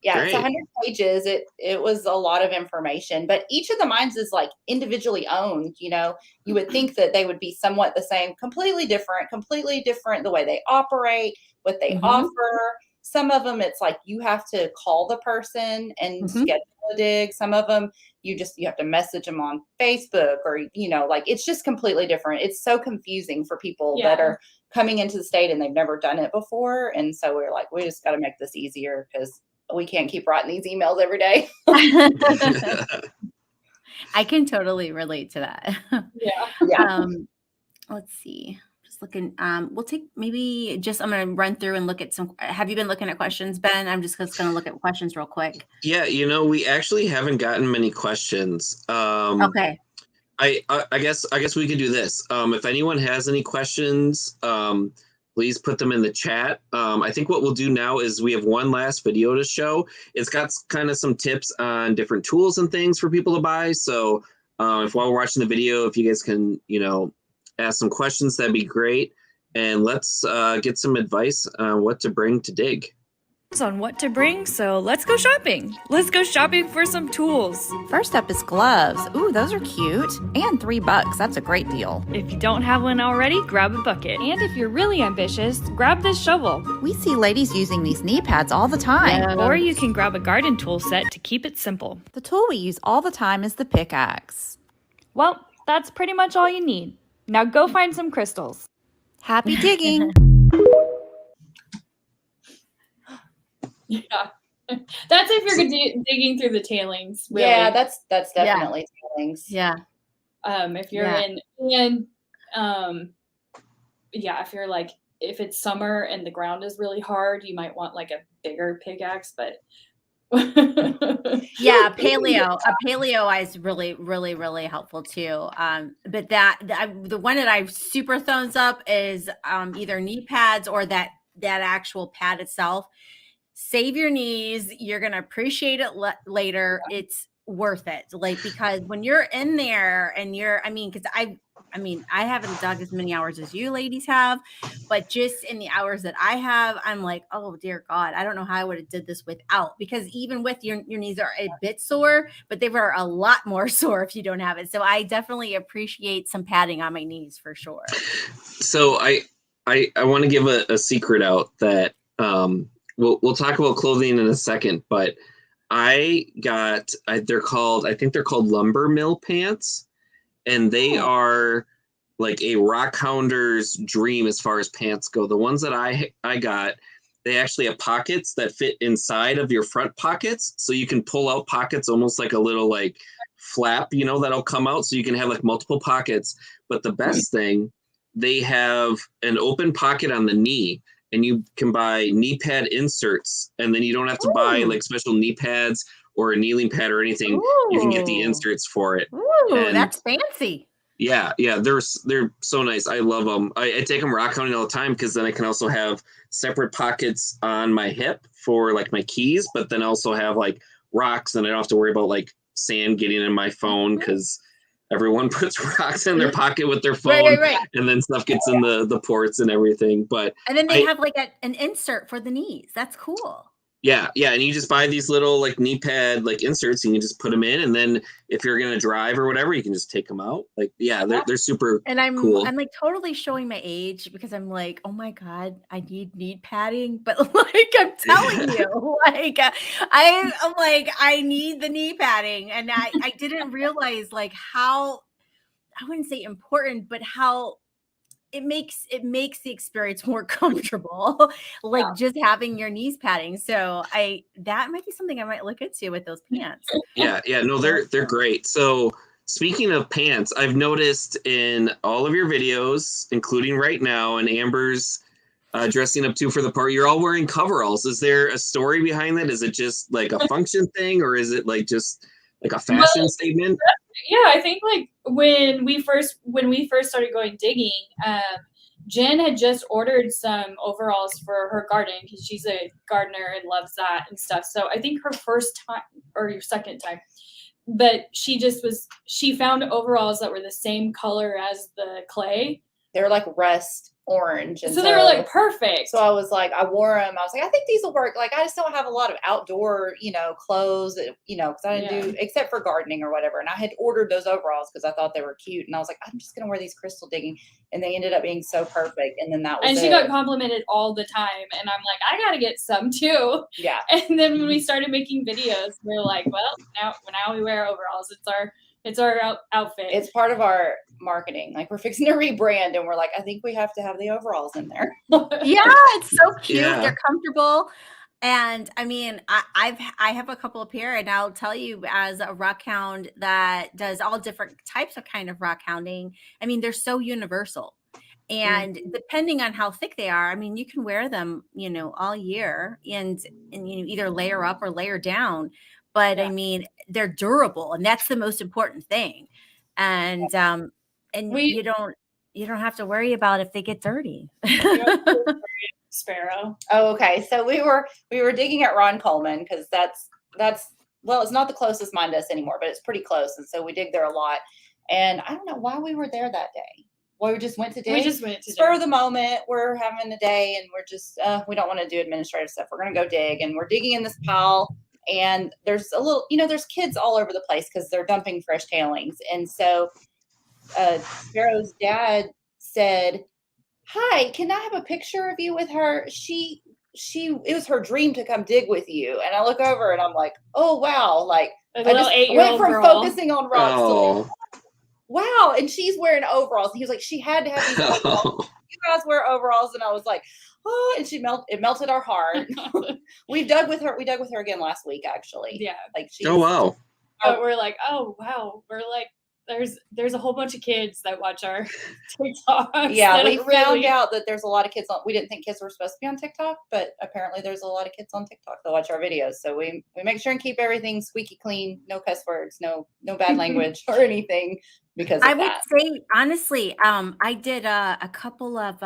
Yeah, Great. It's 100 pages. It was a lot of information, but each of the mines is like individually owned. You know, you would think that they would be somewhat the same, completely different the way they operate, what they offer. Some of them, it's like you have to call the person and schedule a dig. Some of them, you have to message them on Facebook or, you know, like it's just completely different. It's so confusing for people that are coming into the state and they've never done it before. And so we're like, we just got to make this easier because we can't keep writing these emails every day. I can totally relate to that. Yeah. Let's see. Just looking. We'll take maybe just, I'm going to run through and look at some. Have you been looking at questions, Ben? I'm just going to look at questions real quick. Yeah. You know, we actually haven't gotten many questions. Okay. I guess we could do this. If anyone has any questions, please put them in the chat. I think what we'll do now is we have one last video to show. It's got kind of some tips on different tools and things for people to buy. So if while we're watching the video, if you guys can, you know, ask some questions, that'd be great. And let's get some advice on what to bring to dig. On what to bring, so let's go shopping. Let's go shopping for some tools. First up is gloves. Ooh, those are cute. And $3. That's a great deal. If you don't have one already, grab a bucket. And if you're really ambitious, grab this shovel. We see ladies using these knee pads all the time. Or you can grab a garden tool set to keep it simple. The tool we use all the time is the pickaxe. Well, that's pretty much all you need. Now go find some crystals. Happy digging. Yeah, that's if you're digging through the tailings. Really. Yeah, that's definitely tailings. Yeah. If you're if you're like, if it's summer and the ground is really hard, you might want like a bigger pickaxe. But yeah, a paleo is really, really, really helpful too. But the one that I super thumbs up is either knee pads or that actual pad itself. Save your knees. You're going to appreciate it later. It's worth it. Like, because when you're in there and I haven't dug as many hours as you ladies have, but just in the hours that I have, I'm like, oh dear God, I don't know how I would have did this without, because even with your knees are a bit sore, but they were a lot more sore if you don't have it. So I definitely appreciate some padding on my knees for sure. So I want to give a secret out that, we'll talk about clothing in a second, but I think they're called lumber mill pants. and they are like a rockhounder's dream as far as pants go. The ones that I got, they actually have pockets that fit inside of your front pockets, so you can pull out pockets almost like a little like flap, you know, that'll come out, so you can have like multiple pockets. But the best thing, they have an open pocket on the knee, and you can buy knee pad inserts, and then you don't have to buy like special knee pads or a kneeling pad or anything. You can get the inserts for it. Ooh, that's fancy. Yeah, they're so nice. I love them. I take them rock hunting all the time, because then I can also have separate pockets on my hip for like my keys, but then also have like rocks, and I don't have to worry about like sand getting in my phone, because everyone puts rocks in their pocket with their phone, right. and then stuff gets in the ports and everything. But and then they have like an insert for the knees. That's cool. Yeah, and you just buy these little like knee pad like inserts, and you just put them in, and then if you're gonna drive or whatever, you can just take them out. Like, they're super and I'm cool. I'm like totally showing my age, because I'm like, oh my god, I need knee padding, but like I'm telling you, like I'm like I need the knee padding, and I didn't realize like how, I wouldn't say important, but how it makes the experience more comfortable, like just having your knees padding. So that might be something I might look into with those pants. Yeah, no, they're great. So speaking of pants, I've noticed in all of your videos, including right now, and Amber's dressing up too for the part, you're all wearing coveralls. Is there a story behind that? Is it just like a function thing, or is it like just like a fashion statement? Yeah, I think like when we first started going digging, Jen had just ordered some overalls for her garden, because she's a gardener and loves that and stuff. So I think her first time or your second time, but she found overalls that were the same color as the clay. They were like rust orange. And so they were like perfect. So I was like, I wore them. I was like, I think these will work. Like, I just don't have a lot of outdoor, clothes, because I didn't do, except for gardening or whatever. And I had ordered those overalls because I thought they were cute. And I was like, I'm just going to wear these crystal digging. And they ended up being so perfect. And then that was she got complimented all the time. And I'm like, I got to get some too. Yeah. And then when we started making videos, we were like, well, now we wear overalls. It's our outfit. It's part of our marketing. Like, we're fixing to rebrand, and we're like, I think we have to have the overalls in there. Yeah, it's so cute. Yeah. They're comfortable. And I mean, I have a couple of pair, and I'll tell you, as a rockhound that does all different types of kind of rockhounding, I mean, they're so universal. And depending on how thick they are, I mean, you can wear them, all year, and either layer up or layer down. But I mean, they're durable, and that's the most important thing. And you don't have to worry about if they get dirty. Sparrow. Oh, okay. So we were digging at Ron Coleman, because that's well, it's not the closest mine to us anymore, but it's pretty close, and so we dig there a lot. And I don't know why we were there that day. Well, we just went to dig. We just went to spur of the moment. We're having a day, and we're just we don't want to do administrative stuff. We're gonna go dig, and we're digging in this pile. And there's a little, there's kids all over the place because they're dumping fresh tailings. And so Sparrow's dad said, hi, can I have a picture of you with her? It was her dream to come dig with you. And I look over and I'm like, oh, wow. Like, I just went from focusing on rocks to like, wow. And she's wearing overalls. And he was like, she had to have these overalls. You guys wear overalls. And I was like, oh, and it melted our heart. We dug with her again last week, actually. Yeah. Like, oh, wow. But we're like, oh, wow. We're like, there's a whole bunch of kids that watch our TikToks. Yeah, we found out that there's a lot of kids we didn't think kids were supposed to be on TikTok, but apparently there's a lot of kids on TikTok that watch our videos. So we make sure and keep everything squeaky clean, no cuss words, no bad language or anything, because I would say, honestly, I did a couple of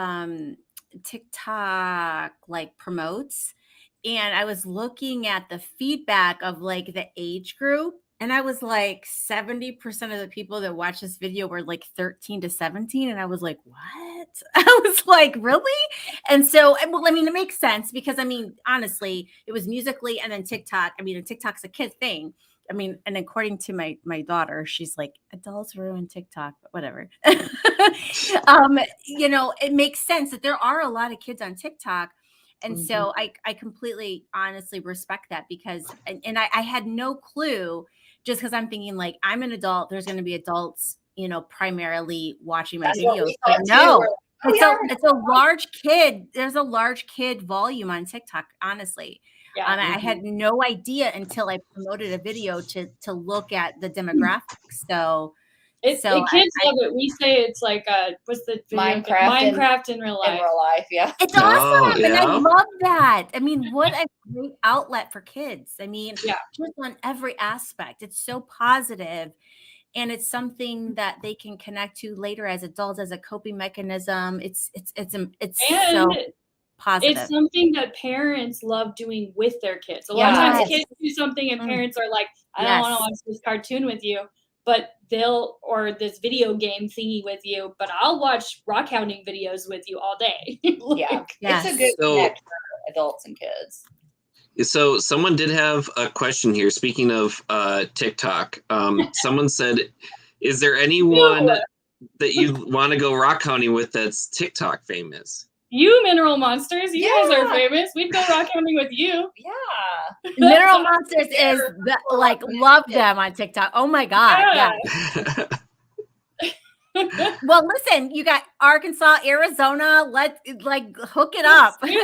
TikTok like promotes, and I was looking at the feedback of like the age group, and I was like 70% of the people that watched this video were like 13 to 17, and I was like, what? I was like, really? And so, well, I mean, it makes sense, because I mean, honestly, it was Musical.ly and then TikTok. I mean, and TikTok's a kid thing. I mean, and according to my daughter, she's like, adults ruin TikTok, but whatever. It makes sense that there are a lot of kids on TikTok. And so I completely, honestly respect that, because, and I had no clue, just because I'm thinking like, I'm an adult, there's going to be adults primarily watching my That's what videos. we But thought too. no, We're like, it's a large kid. There's a large kid volume on TikTok, honestly. Yeah. I had no idea until I promoted a video to look at the demographics. So Kids love it. We say it's like what's the video game? Minecraft in real life. In real life, yeah. It's awesome, and I yeah. love that. I mean, what a great outlet for kids. I mean, Yeah. just on every aspect, it's so positive, and it's something that they can connect to later as adults as a coping mechanism. It's so positive. It's something that parents love doing with their kids. A lot of times kids do something and parents are like, I don't want to watch this cartoon with you, but or this video game thingy with you, but I'll watch rockhounding videos with you all day. It's a good connect for adults and kids. So someone did have a question here. Speaking of TikTok, someone said, is there anyone that you want to go rockhounding with that's TikTok famous? You mineral monsters, you guys are famous. We'd go rockhounding with you. Yeah. Mineral monsters is love them on TikTok. Oh my God. Yeah. Well, listen, you got Arkansas, Arizona. Let's hook it up. We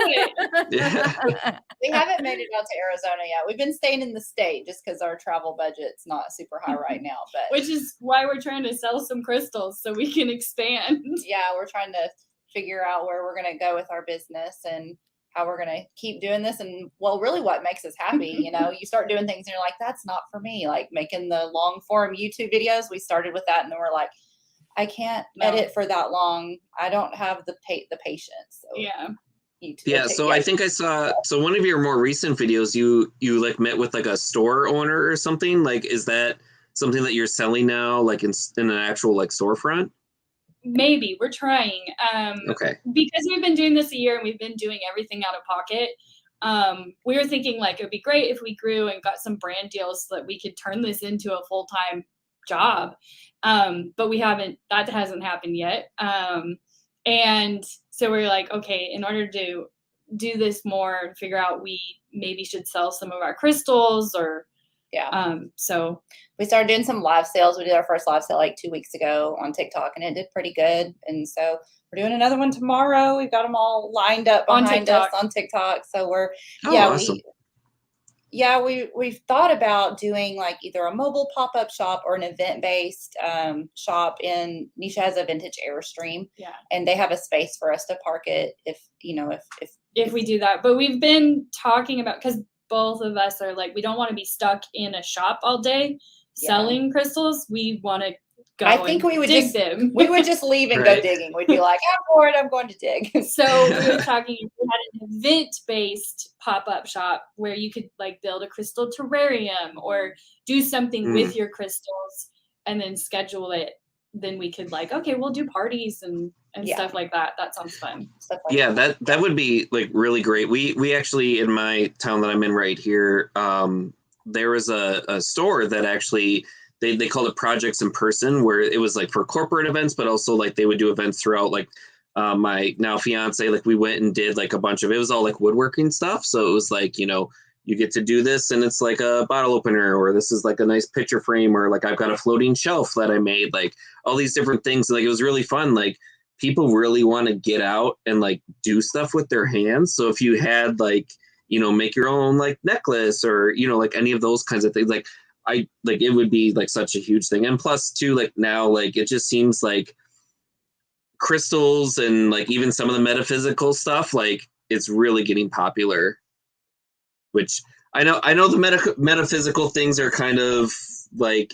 haven't made it out to Arizona yet. We've been staying in the state just because our travel budget's not super high right now. But which is why we're trying to sell some crystals so we can expand. Yeah, we're trying to figure out where we're going to go with our business and how we're going to keep doing this. And really what makes us happy, you start doing things and you're like, that's not for me. Like making the long form YouTube videos. We started with that and then we're like, I can't edit for that long. I don't have the patience. So So I think I saw, one of your more recent videos, you like met with like a store owner or something. Like, is that something that you're selling now, like in an actual like storefront? Maybe we're trying. Okay. Because we've been doing this a year and we've been doing everything out of pocket. We were thinking like it would be great if we grew and got some brand deals so that we could turn this into a full-time job. But that hasn't happened yet. And so we're like, okay, in order to do this more and figure out, we maybe should sell some of our crystals so we started doing some live sales. We did our first live sale like 2 weeks ago on TikTok and it did pretty good. And so we're doing another one tomorrow. We've got them all lined up behind us on TikTok. So we're, awesome. We've thought about doing like either a mobile pop-up shop or an event-based shop in Nisha has a vintage Airstream. Yeah. And they have a space for us to park it if we do that. But we've been talking about, because both of us are like, we don't want to be stuck in a shop all day selling crystals. We want to go. I think we would just leave and go digging. We'd be like, I'm bored, I'm going to dig. So we were talking, we had an event-based pop-up shop where you could like build a crystal terrarium or do something with your crystals and then schedule it. Then we could like, okay, we'll do parties and stuff like that. That sounds fun. That would be like really great. We actually, in my town that I'm in right here, there was a store that actually they called it Projects in Person, where it was like for corporate events, but also like they would do events throughout. Like my now fiance, like we went and did like a bunch of, it was all like woodworking stuff. So it was like, you get to do this and it's like a bottle opener, or this is like a nice picture frame, or like I've got a floating shelf that I made, like all these different things. Like it was really fun. Like people really want to get out and like do stuff with their hands. So if you had like, make your own like necklace or, like any of those kinds of things, like it would be like such a huge thing. And plus too, like now, like it just seems like crystals and like even some of the metaphysical stuff, like it's really getting popular. Which I know the metaphysical things are kind of like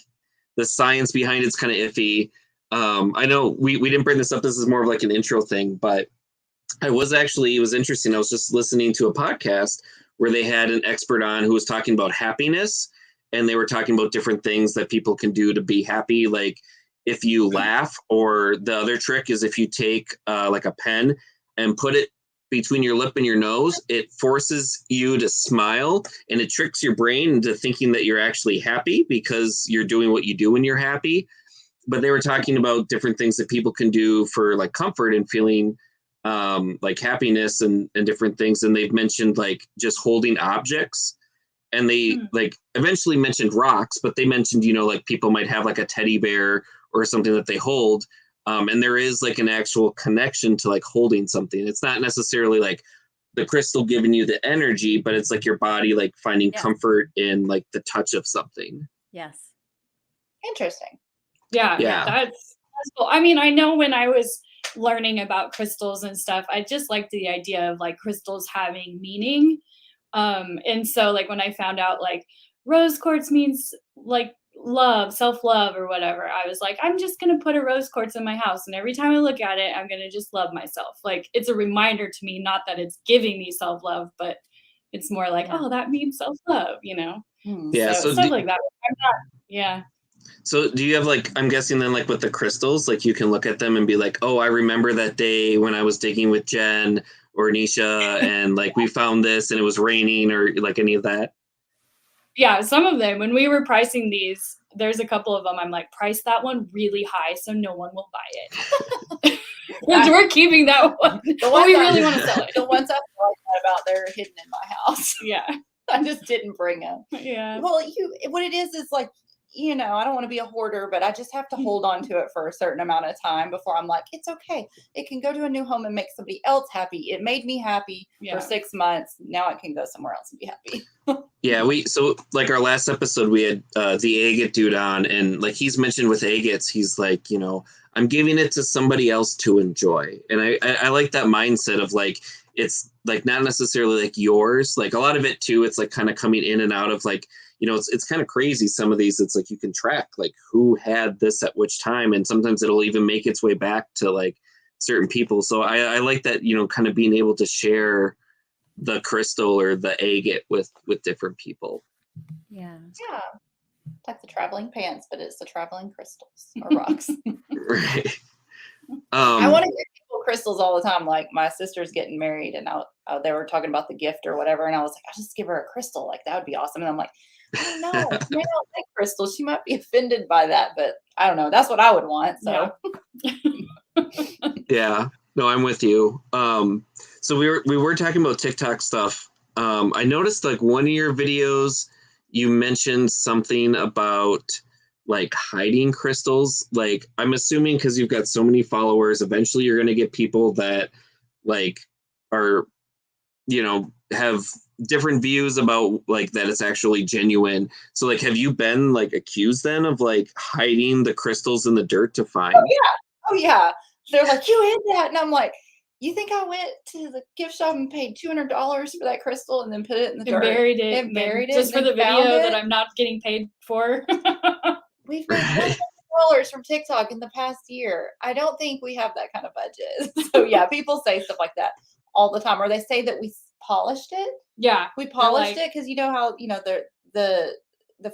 the science behind it's kind of iffy. I know we didn't bring this up. This is more of like an intro thing, but it was interesting. I was just listening to a podcast where they had an expert on who was talking about happiness, and they were talking about different things that people can do to be happy. Like if you laugh, or the other trick is if you take like a pen and put it between your lip and your nose, it forces you to smile, and it tricks your brain into thinking that you're actually happy because you're doing what you do when you're happy. But they were talking about different things that people can do for like comfort and feeling like happiness and different things. And they've mentioned like just holding objects, and they like eventually mentioned rocks, but they mentioned, like people might have like a teddy bear or something that they hold. And there is like an actual connection to like holding something. It's not necessarily like the crystal giving you the energy, but it's like your body like finding comfort in like the touch of something. Yes. Interesting. Yeah. That's cool. I mean, I know when I was learning about crystals and stuff, I just liked the idea of like crystals having meaning. And so like when I found out like rose quartz means like love, self-love or whatever, I was like, I'm just gonna put a rose quartz in my house, and every time I look at it, I'm gonna just love myself. Like it's a reminder to me, not that it's giving me self-love, but it's more like, oh, that means self-love, you know? Yeah. So stuff like that. I'm not, yeah. So do you have like, I'm guessing then like with the crystals, like you can look at them and be like, oh, I remember that day when I was digging with Jen or Nisha and like we found this and it was raining or like any of that? Yeah, some of them. When we were pricing these, there's a couple of them. I'm like, price that one really high so no one will buy it. We're keeping that one. But we really want to sell it. The ones I thought about, they're hidden in my house. Yeah. I just didn't bring them. Yeah. Well, what it is like, you know, I don't want to be a hoarder, but I just have to hold on to it for a certain amount of time before I'm like, it's okay. It can go to a new home and make somebody else happy. It made me happy for 6 months. Now it can go somewhere else and be happy. Yeah, so like our last episode, we had the agate dude on, and like he's mentioned with agates, he's like, you know, I'm giving it to somebody else to enjoy. And I like that mindset of like, it's like not necessarily like yours, like a lot of it too, it's like kind of coming in and out of like, you know, it's kind of crazy. Some of these, it's like you can track like who had this at which time. And sometimes it'll even make its way back to like certain people. So I like that, you know, kind of being able to share the crystal or the agate with different people. Yeah. Yeah. Like the traveling pants, but it's the traveling crystals or rocks. Right. I want to give people crystals all the time. Like my sister's getting married and they were talking about the gift or whatever. And I was like, I'll just give her a crystal. Like that would be awesome. And I'm like, I don't know. She might not like crystals. She might be offended by that, but I don't know. That's what I would want. So yeah. No, I'm with you. So we were talking about TikTok stuff. I noticed like one of your videos, you mentioned something about like hiding crystals. Like I'm assuming because you've got so many followers, eventually you're going to get people that like are, you know, have different views about like that it's actually genuine. So like, have you been like accused then of like hiding the crystals in the dirt to find? Oh yeah. They're like, you hid that. And I'm like, you think I went to the gift shop and paid $200 for that crystal and then put it in the dirt? Buried it. And buried it. Just for the video that I'm not getting paid for. We've made $100 from TikTok in the past year. I don't think we have that kind of budget. So yeah, people say stuff like that all the time. Or they say that we polished it. Yeah. We polished it because you know how, you know, the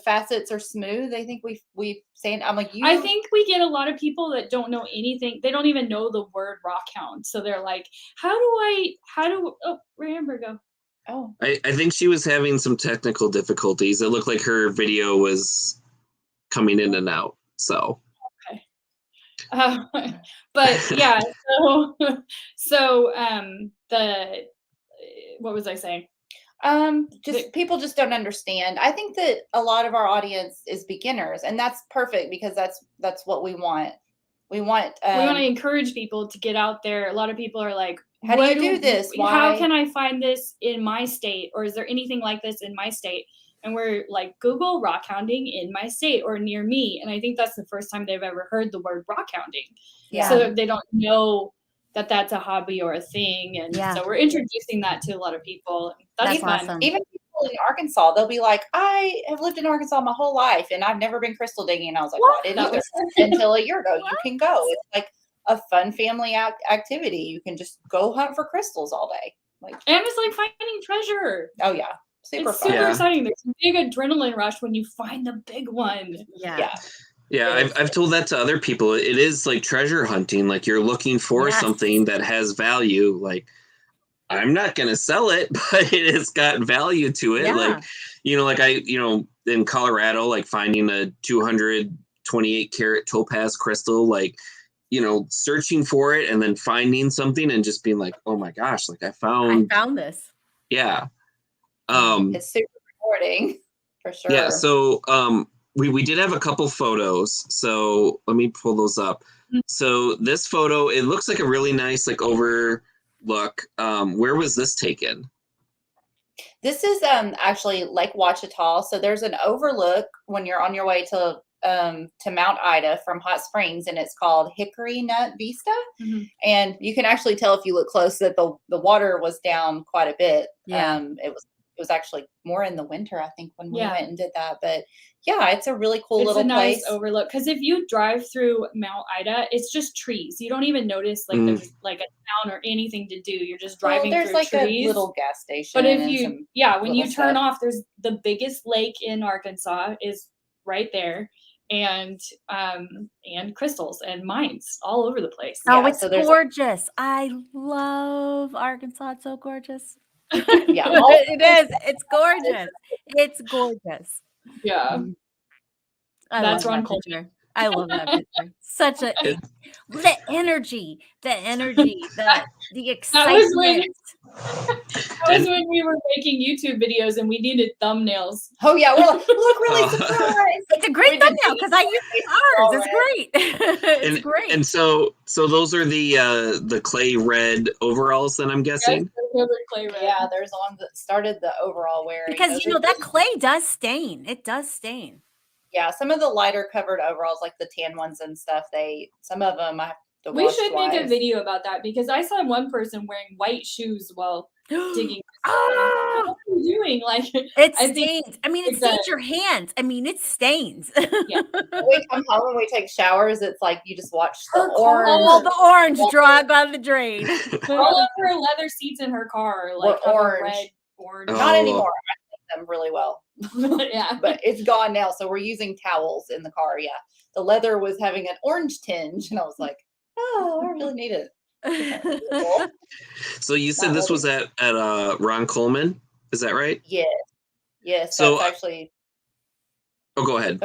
facets are smooth. They think we sand. I'm like, I think we get a lot of people that don't know anything. They don't even know the word rockhound. So they're like, Amber, go. Oh, I think she was having some technical difficulties. It looked like her video was coming in and out. So. Okay. But yeah, what was I saying? People just don't understand. I think that a lot of our audience is beginners, and that's perfect because that's what we want. We want to encourage people to get out there. A lot of people are like, how do you do this? Why? How can I find this in my state? Or is there anything like this in my state? And we're like, Google rockhounding in my state or near me. And I think that's the first time they've ever heard the word rockhounding. Yeah. So they don't know that that's a hobby or a thing. And so we're introducing that to a lot of people. That's fun. Awesome. Even people in Arkansas, they'll be like, I have lived in Arkansas my whole life and I've never been crystal digging. And I was like, well, I didn't either until a year ago. You can go. It's like a fun family activity. You can just go hunt for crystals all day. And it's like finding treasure. Oh yeah. Super exciting. There's a big adrenaline rush when you find the big one. Yeah, I've told that to other people. It is like treasure hunting. Like you're looking for something that has value. Like I'm not going to sell it, but it has got value to it. Yeah. Like, you know, like in Colorado, like finding a 228 karat topaz crystal, like, you know, searching for it and then finding something and just being like, oh my gosh, like I found this. Yeah. It's super rewarding for sure. Yeah. So, we did have a couple photos, so let me pull those up. So this photo, it looks like a really nice like overlook. Where was this taken? This is actually Lake Ouachita. So there's an overlook when you're on your way to Mount Ida from Hot Springs, and it's called Hickory Nut Vista. Mm-hmm. And you can actually tell if you look close that the water was down quite a bit. Yeah. It was actually more in the winter, I think, when we Yeah. went and did that. But yeah, it's a really cool It's little a nice place. overlook, because if you drive through Mount Ida, it's just trees. You don't even notice like there's like a town or anything to do. You're just driving there's through like trees. a little gas station. But if and you, some when you little turn stuff. off, there's the biggest lake in Arkansas is right there, and crystals and mines all over the place. Oh, Yeah, it's so there's gorgeous. I love Arkansas. It's so gorgeous. Yeah, it is. It's gorgeous. It's gorgeous. Yeah. I That's love Ron that Coleman. picture. I love that picture. Such a the energy, the excitement. That was when we were making YouTube videos and we needed thumbnails. Oh yeah, we're like, look, really surprised. It's a great thumbnail because I use ours. It's great. It's great. And so those are the clay red overalls that I'm guessing. Yes, clay red. Yeah, there's one that started the overall wearing. Because Those you are know that just- clay does stain. It does stain. Yeah, some of the lighter covered overalls, like the tan ones and stuff, some of them I have to We wash should make a twice. video about that, because I saw one person wearing white shoes while digging. Oh, What are you doing? Like, it I think stains. I mean, it it's stains your hands. I mean, it stains. Yeah. When we come home and we take showers, it's like you just watch the Her orange. All the orange drug on the drain. all of her leather seats in her car like Were have a orange. red orange. Oh. Not anymore. I think them really well. Yeah. But it's gone now, so we're using towels in the car. Yeah, the leather was having an orange tinge, and I was like, oh, I really need it. So you said Not this was at Ron Coleman, is that right? Yes. So, That's actually. Oh, go ahead.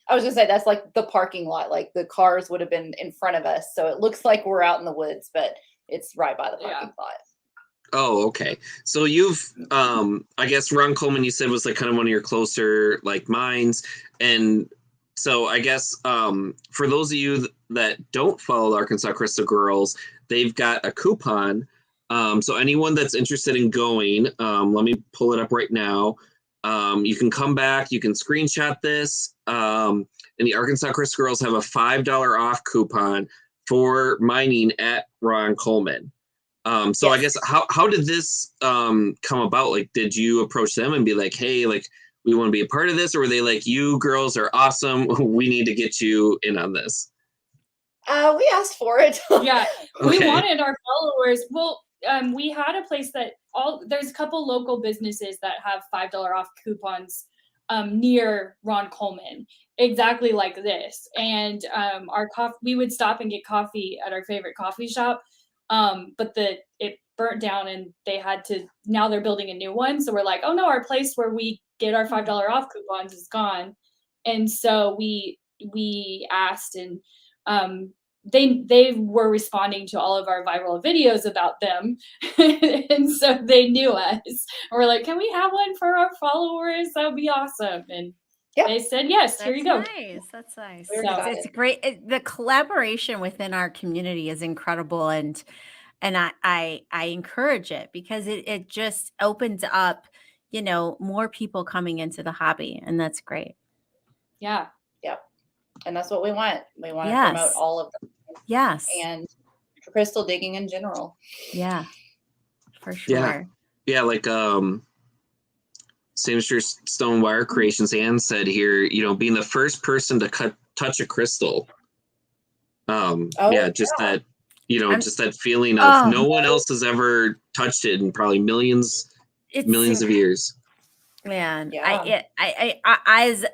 I was gonna say that's like the parking lot. Like the cars would have been in front of us, so it looks like we're out in the woods, but it's right by the parking lot. Oh, okay. So you've, I guess Ron Coleman, you said was like kind of one of your closer like minds, and so I guess for those of you that don't follow the Arkansas Crystal Girls, they've got a coupon. So anyone that's interested in going, let me pull it up right now. You can come back, you can screenshot this, and the Arkansas Crystal Girls have a $5 off coupon for mining at Ron Coleman. So Yes. I guess how did this come about? Like, did you approach them and be like, hey, like we want to be a part of this, or were they like, you girls are awesome, we need to get you in on this? We asked for it. Yeah, we Okay. wanted our followers. Well, we had a place that there's a couple local businesses that have $5 off coupons near Ron Coleman, exactly like this. And we would stop and get coffee at our favorite coffee shop, but it burnt down and now they're building a new one. So we're like, oh no, our place where we get our $5 off coupons is gone. And so we asked, and they were responding to all of our viral videos about them. And so they knew us. We're like, can we have one for our followers? That would be awesome. And they said, yes, here you go. Nice. That's nice. We're It's great. The collaboration within our community is incredible. And I encourage it because it just opens up, more people coming into the hobby. And that's great. Yeah. Yep. And that's what we want. We want to Yes. promote all of them. Yes. And crystal digging in general. Yeah, for sure. Yeah, like Sinister Stone Wire Creations Ann said here, being the first person to touch a crystal. Just that, just that feeling of no one else has ever touched it in probably millions of years. Man, Yeah. I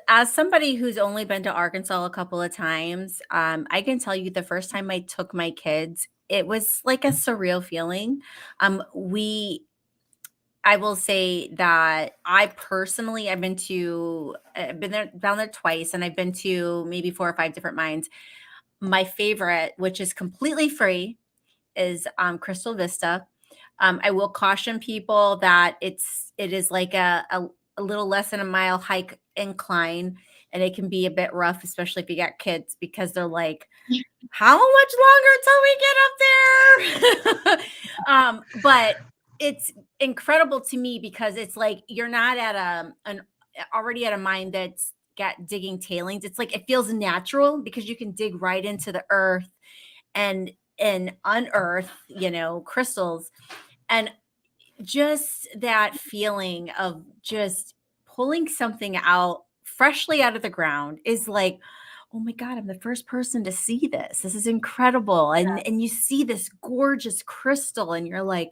as somebody who's only been to Arkansas a couple of times, I can tell you the first time I took my kids, it was like a surreal feeling. I will say that I personally, I've been there, down there twice, and I've been to maybe 4 or 5 different mines. My favorite, which is completely free, is Crystal Vista. I will caution people that it is like a little less than a mile hike incline, and it can be a bit rough, especially if you got kids, because they're like, how much longer until we get up there? But it's incredible to me because it's like you're not at already at a mine that's got digging tailings. It's like it feels natural because you can dig right into the earth and unearth, crystals. And just that feeling of just pulling something out freshly out of the ground is like, oh my God, I'm the first person to see this. This is incredible. And you see this gorgeous crystal and you're like,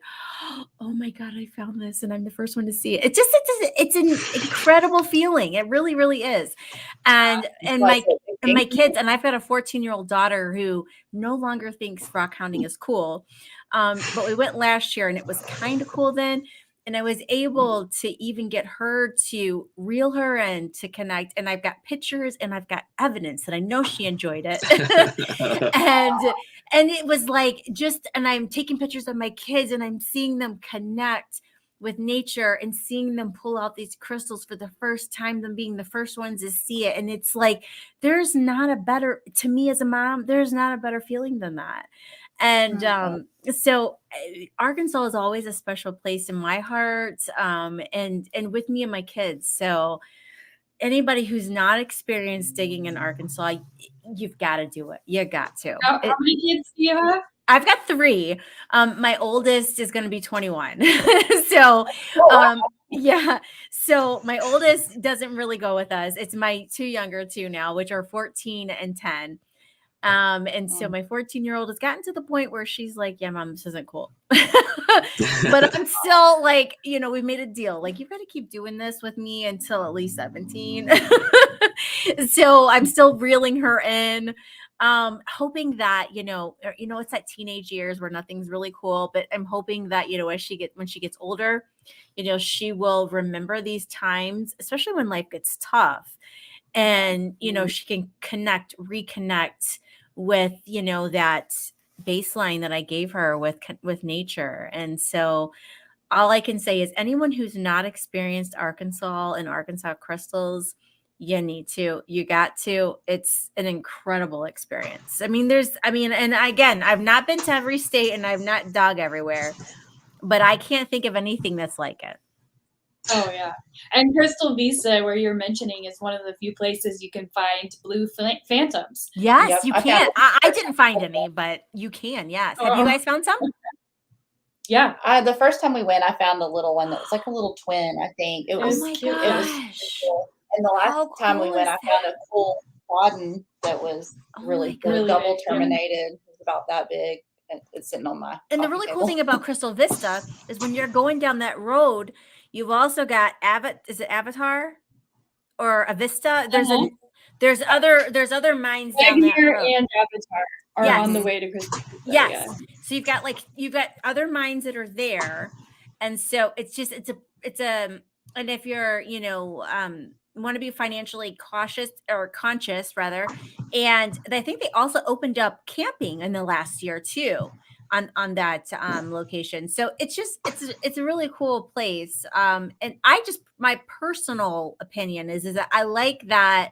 oh my God, I found this and I'm the first one to see it. It's an incredible feeling. It really, really is. And my kids, and I've got a 14-year-old daughter who no longer thinks rockhounding is cool. But we went last year and it was kind of cool then. And I was able to even get her to reel her in to connect. And I've got pictures and I've got evidence that I know she enjoyed it. and it was like and I'm taking pictures of my kids and I'm seeing them connect with nature and seeing them pull out these crystals for the first time, them being the first ones to see it. And it's like, to me as a mom, there's not a better feeling than that. And so Arkansas is always a special place in my heart, and with me and my kids. So anybody who's not experienced digging in Arkansas, you've got to do it. You got to. How many kids do you have? I've got 3. My oldest is going to be 21. So, yeah. So my oldest doesn't really go with us. It's my 2 younger 2 now, which are 14 and 10. And so my 14-year-old has gotten to the point where she's like, yeah, Mom, this isn't cool. But I'm still like, we made a deal. Like, you've got to keep doing this with me until at least 17. So I'm still reeling her in, hoping that, it's that teenage years where nothing's really cool, but I'm hoping that, when she gets older, she will remember these times, especially when life gets tough. And, she can reconnect with, that baseline that I gave her with nature. And so all I can say is anyone who's not experienced Arkansas and Arkansas crystals, you got to, it's an incredible experience. And again, I've not been to every state and I've not dug everywhere, but I can't think of anything that's like it. Oh, yeah. And Crystal Vista, where you're mentioning, is one of the few places you can find blue phantoms. Yes, yep, you can. I didn't find any, but you can. Yes. Have you guys found some? Yeah. The first time we went, I found a little one that was like a little twin, I think. It was cute. It was cool. And the last time we went, I found a cool quadrant that was really double terminated. It was about that big. It's sitting on my And the really cool thing about Crystal Vista is when you're going down that road, you've also got is it Avatar or a Vista? There's other mines down that road. And Avatar are on the way to Crystal Vista. Yes. Yeah. So you've got other mines that are there, and so it's and if you're want to be financially conscious rather, and I think they also opened up camping in the last year too on that location. So it's a really cool place. And my personal opinion is that I like that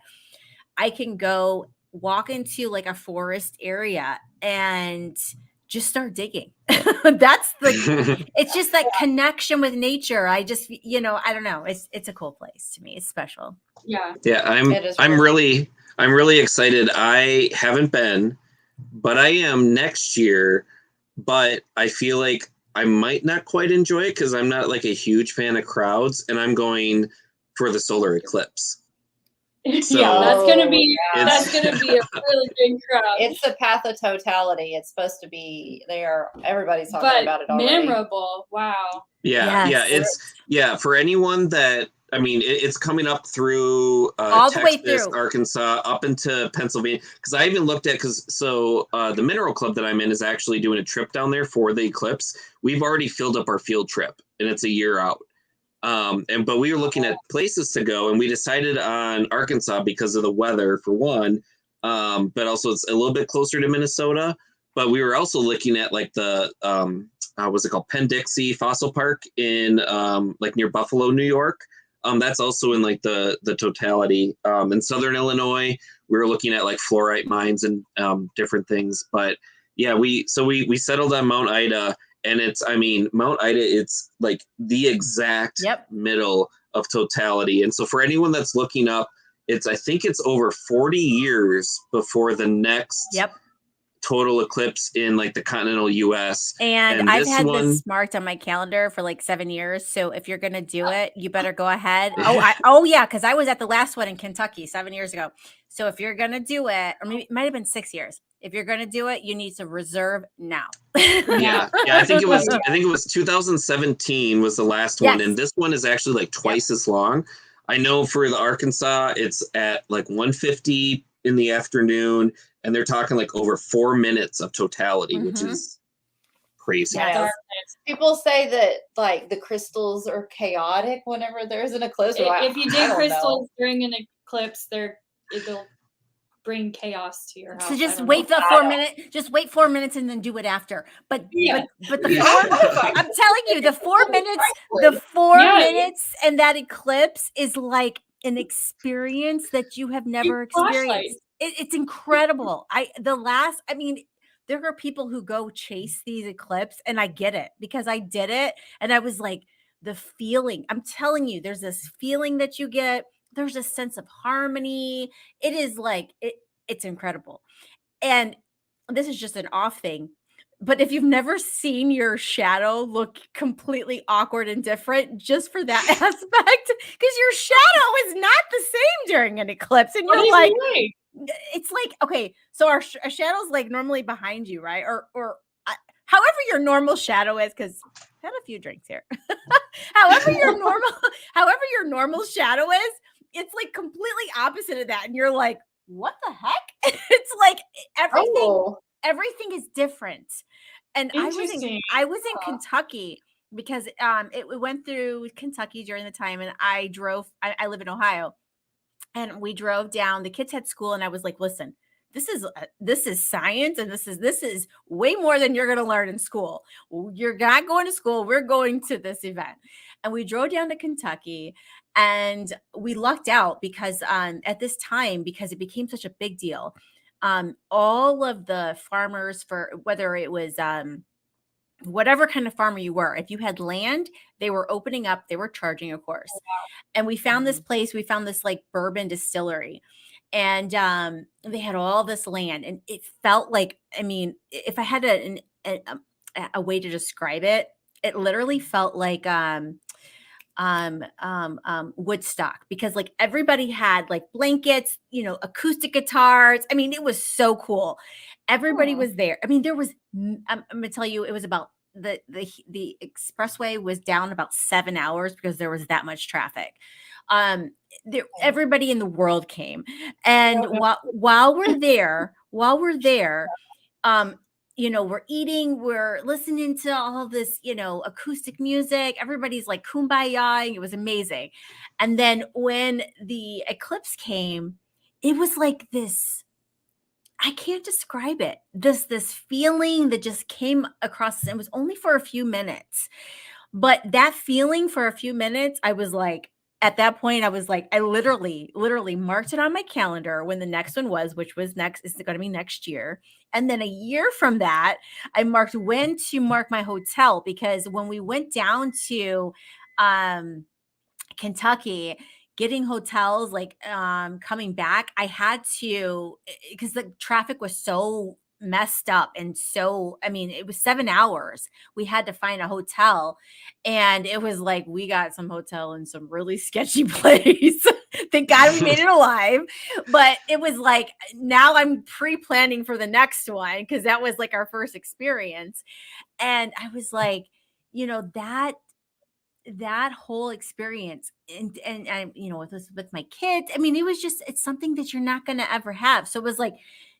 I can go walk into like a forest area and just start digging. It's just that connection with nature. I just, I don't know. It's a cool place to me. It's special. Yeah. Yeah. I'm really excited. I haven't been, but I am next year, but I feel like I might not quite enjoy it because I'm not like a huge fan of crowds, and I'm going for the solar eclipse. So, that's gonna be a really big crowd. It's the path of totality. It's supposed to be there. Everybody's talking about it already. Memorable. Wow. Yeah, yes. For anyone that it's coming up through all Texas, the way through Arkansas, up into Pennsylvania. Because I even looked at the Mineral Club that I'm in is actually doing a trip down there for the eclipse. We've already filled up our field trip, and it's a year out. But we were looking at places to go, and we decided on Arkansas because of the weather for one, but also it's a little bit closer to Minnesota. But we were also looking at like the what's it called, Penn-Dixie Fossil Park in like near Buffalo, New York. That's also in like the totality. In Southern Illinois, we were looking at like fluorite mines and different things. But yeah, we settled on Mount Ida, and Mount Ida, it's like the exact middle of totality. And so for anyone that's looking up, I think it's over 40 years before the next total eclipse in like the continental US. And I've had this marked on my calendar for like 7 years. So if you're going to do it, you better go ahead. Yeah. Cause I was at the last one in Kentucky 7 years ago. So if you're going to do it, or maybe it might've been 6 years. If you're going to do it, you need to reserve now. Yeah. I think it was 2017 was the last one. And this one is actually like twice as long. I know for the Arkansas, it's at like 1:50 in the afternoon, and they're talking like over 4 minutes of totality, which is crazy. Yeah. People say that like the crystals are chaotic whenever there's an eclipse. If you dig crystals during an eclipse, it'll bring chaos to your house. So just wait the 4 minutes. Just wait 4 minutes and then do it after. But the 4 I'm telling you, the 4 minutes and that eclipse is like an experience that you have never experienced. It's incredible. There are people who go chase these eclipses, and I get it because I did it, and I was like, the feeling. I'm telling you, there's this feeling that you get. There's a sense of harmony. It is like it's incredible. And this is just an off thing. But if you've never seen your shadow look completely awkward and different, just for that aspect, because your shadow is not the same during an eclipse, and you're like, it's like, okay, so our shadow's like normally behind you, right? Or however your normal shadow is, because I had a few drinks here. however your normal shadow is, it's like completely opposite of that, and you're like, what the heck? It's like everything is different. And I was in Kentucky because we went through Kentucky during the time, and I live in Ohio, and we drove down. The kids had school, and I was like, listen, this is science, and this is way more than you're going to learn in school. You're not going to school. We're going to this event. And we drove down to Kentucky, and we lucked out because at this time, because it became such a big deal, all of the farmers, for whether it was whatever kind of farmer you were, if you had land, they were opening up, they were charging, of course. And we found this place, we found this like bourbon distillery, and they had all this land, and it felt like, if I had a way to describe it, it literally felt like Woodstock, because like everybody had like blankets, acoustic guitars. It was so cool. Everybody was there. I'm gonna tell you, it was about the expressway was down about 7 hours because there was that much traffic. Everybody in the world came, and while we're there, we're eating, we're listening to all this, acoustic music. Everybody's like kumbaya. It was amazing. And then when the eclipse came, it was like this, I can't describe it. This feeling that just came across. It was only for a few minutes, but that feeling for a few minutes, I was like, at that point, I was like, I literally marked it on my calendar when the next one was, which was it's going to be next year. And then a year from that, I marked when to mark my hotel, because when we went down to Kentucky, getting hotels, like coming back, I had to, because the traffic was so messed up. And so, it was 7 hours. We had to find a hotel, and it was like, we got some hotel in some really sketchy place. Thank God we made it alive. But it was like, now I'm pre-planning for the next one, because that was like our first experience. And I was like, that whole experience, and with my kids, it was just, it's something that you're not going to ever have. So it was like,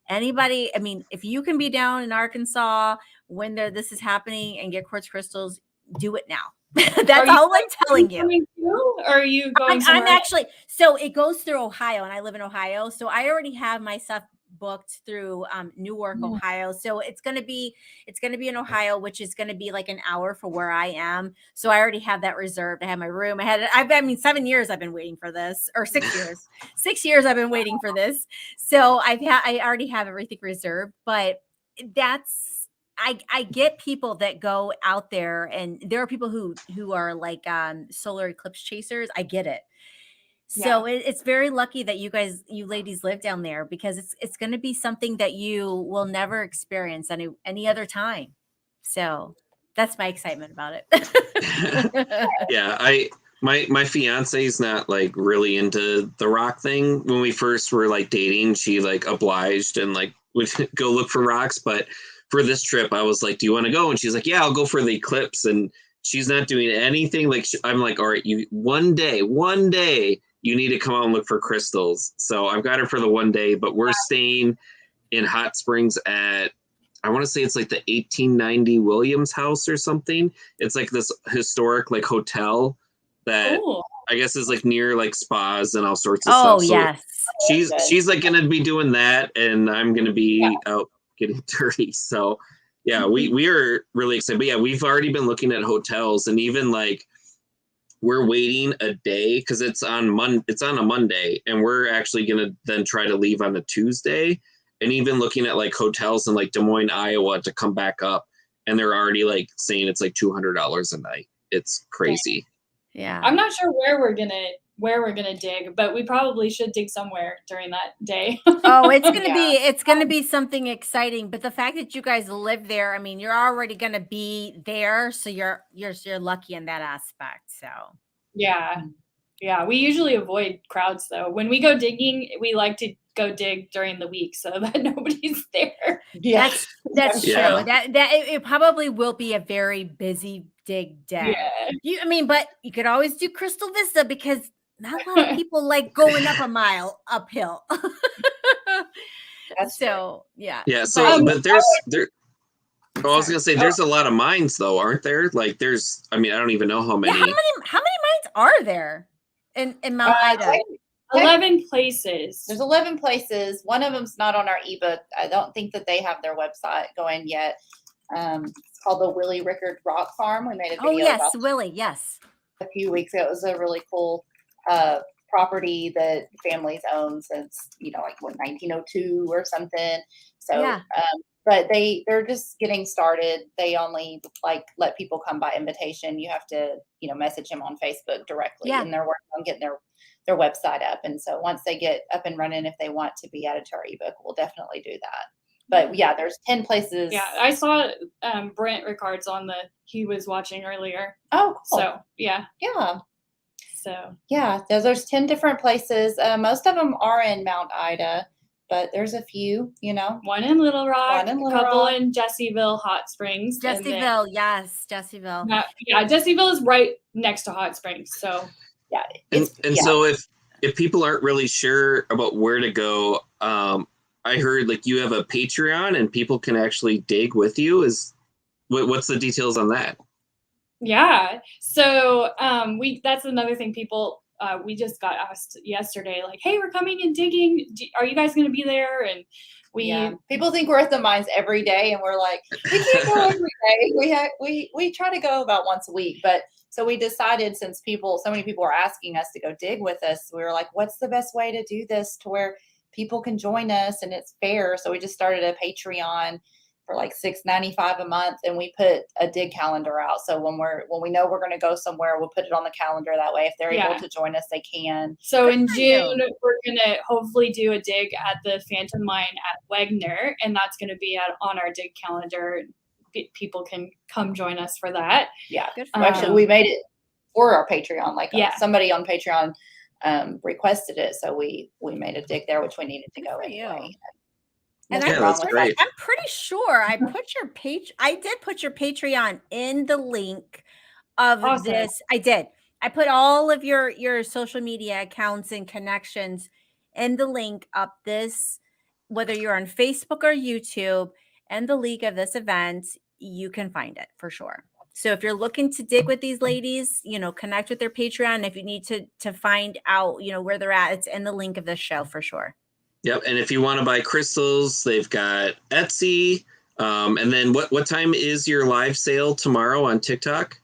anybody, if you can be down in Arkansas when this is happening and get quartz crystals, do it now. That's all I'm telling you. Or are you going? I'm actually, so it goes through Ohio, and I live in Ohio, so I already have my stuff booked through Newark, Ohio. So it's gonna be in Ohio, which is gonna be like an hour for where I am. So I already have that reserved. I have my room. I mean, 7 years I've been waiting for this, or 6 years. 6 years I've been waiting for this. So I already have everything reserved. But I get people that go out there, and there are people who are like solar eclipse chasers. I get it. So it's very lucky that you ladies live down there, because it's going to be something that you will never experience any other time. So that's my excitement about it. Yeah, my fiance is not like really into the rock thing. When we first were like dating, she like obliged and like would go look for rocks. But for this trip, I was like, "Do you want to go?" And she's like, "Yeah, I'll go for the eclipse." And she's not doing anything. Like I'm like, "All right, you one day, you need to come out and look for crystals." So I've got her for the one day, but we're staying in Hot Springs at, I want to say it's like the 1890 Williams House or something. It's like this historic like hotel that I guess is like near like spas and all sorts of stuff. So yes. she's like going to be doing that, and I'm going to be out getting dirty. So yeah, we are really excited. But yeah, we've already been looking at hotels, and even like we're waiting a day because it's on a Monday, and we're actually going to then try to leave on a Tuesday, and even looking at like hotels in like Des Moines, Iowa to come back up, and they're already like saying it's like $200 a night. It's crazy. Yeah. I'm not sure where we're gonna dig, but we probably should dig somewhere during that day. Oh, it's gonna be something exciting. But the fact that you guys live there, I mean, you're already gonna be there, so you're lucky in that aspect. So Yeah. We usually avoid crowds though. When we go digging, we like to go dig during the week so that nobody's there. Yeah. That's true. Yeah. That it probably will be a very busy dig day. Yeah. But you could always do Crystal Vista, because not a lot of people like going up a mile uphill. That's so yeah. Yeah. So, but I was gonna say there's a lot of mines though, aren't there? Like there's, I mean, I don't even know how many. Yeah, how many mines are there in Mount Ida? 11 places. There's 11 places. One of them's not on our ebook. I don't think that they have their website going yet. It's called the Willie Rickard Rock Farm. We made a video about Willie, yes. a few weeks ago. It was a really cool property that families own since, like 1902 or something. So, but they're just getting started. They only like let people come by invitation. You have to, message them on Facebook directly, and they're working on getting their website up. And so once they get up and running, if they want to be added to our ebook, we'll definitely do that. But yeah, there's 10 places. Yeah, I saw Brent Ricard's he was watching earlier. Oh, cool. So yeah. So yeah, there's 10 different places. Most of them are in Mount Ida, but there's a few, one in Little Rock, a couple in Jessieville, Hot Springs. Jessieville, yes, Jessieville. Yeah, Jessieville is right next to Hot Springs. So yeah. So if people aren't really sure about where to go, I heard like you have a Patreon and people can actually dig with you. What's the details on that? Yeah. So that's another thing people, we just got asked yesterday, like, hey, we're coming and digging. Are you guys going to be there? And people think we're at the mines every day, and we're like, we can't go every day. We try to go about once a week, but so we decided, since so many people are asking us to go dig with us, we were like, what's the best way to do this to where people can join us and it's fair? So we just started a Patreon for like $6.95 a month, and we put a dig calendar out. So when we know we're going to go somewhere, we'll put it on the calendar. That way, if they're able to join us, they can. So in June, we're going to hopefully do a dig at the Phantom Mine at Wagner, and that's going to be on our dig calendar. People can come join us for that. Yeah. Actually, we made it for our Patreon. Like somebody on Patreon requested it, so we made a dig there, which we needed to go anyway. And that's great. I'm pretty sure I did put your Patreon in the link of this. I did. I put all of your social media accounts and connections in the link up this, whether you're on Facebook or YouTube, and the link of this event, you can find it for sure. So if you're looking to dig with these ladies, connect with their Patreon. If you need to find out, where they're at, it's in the link of this show for sure. Yep. And if you want to buy crystals, they've got Etsy. And then what time is your live sale tomorrow on TikTok?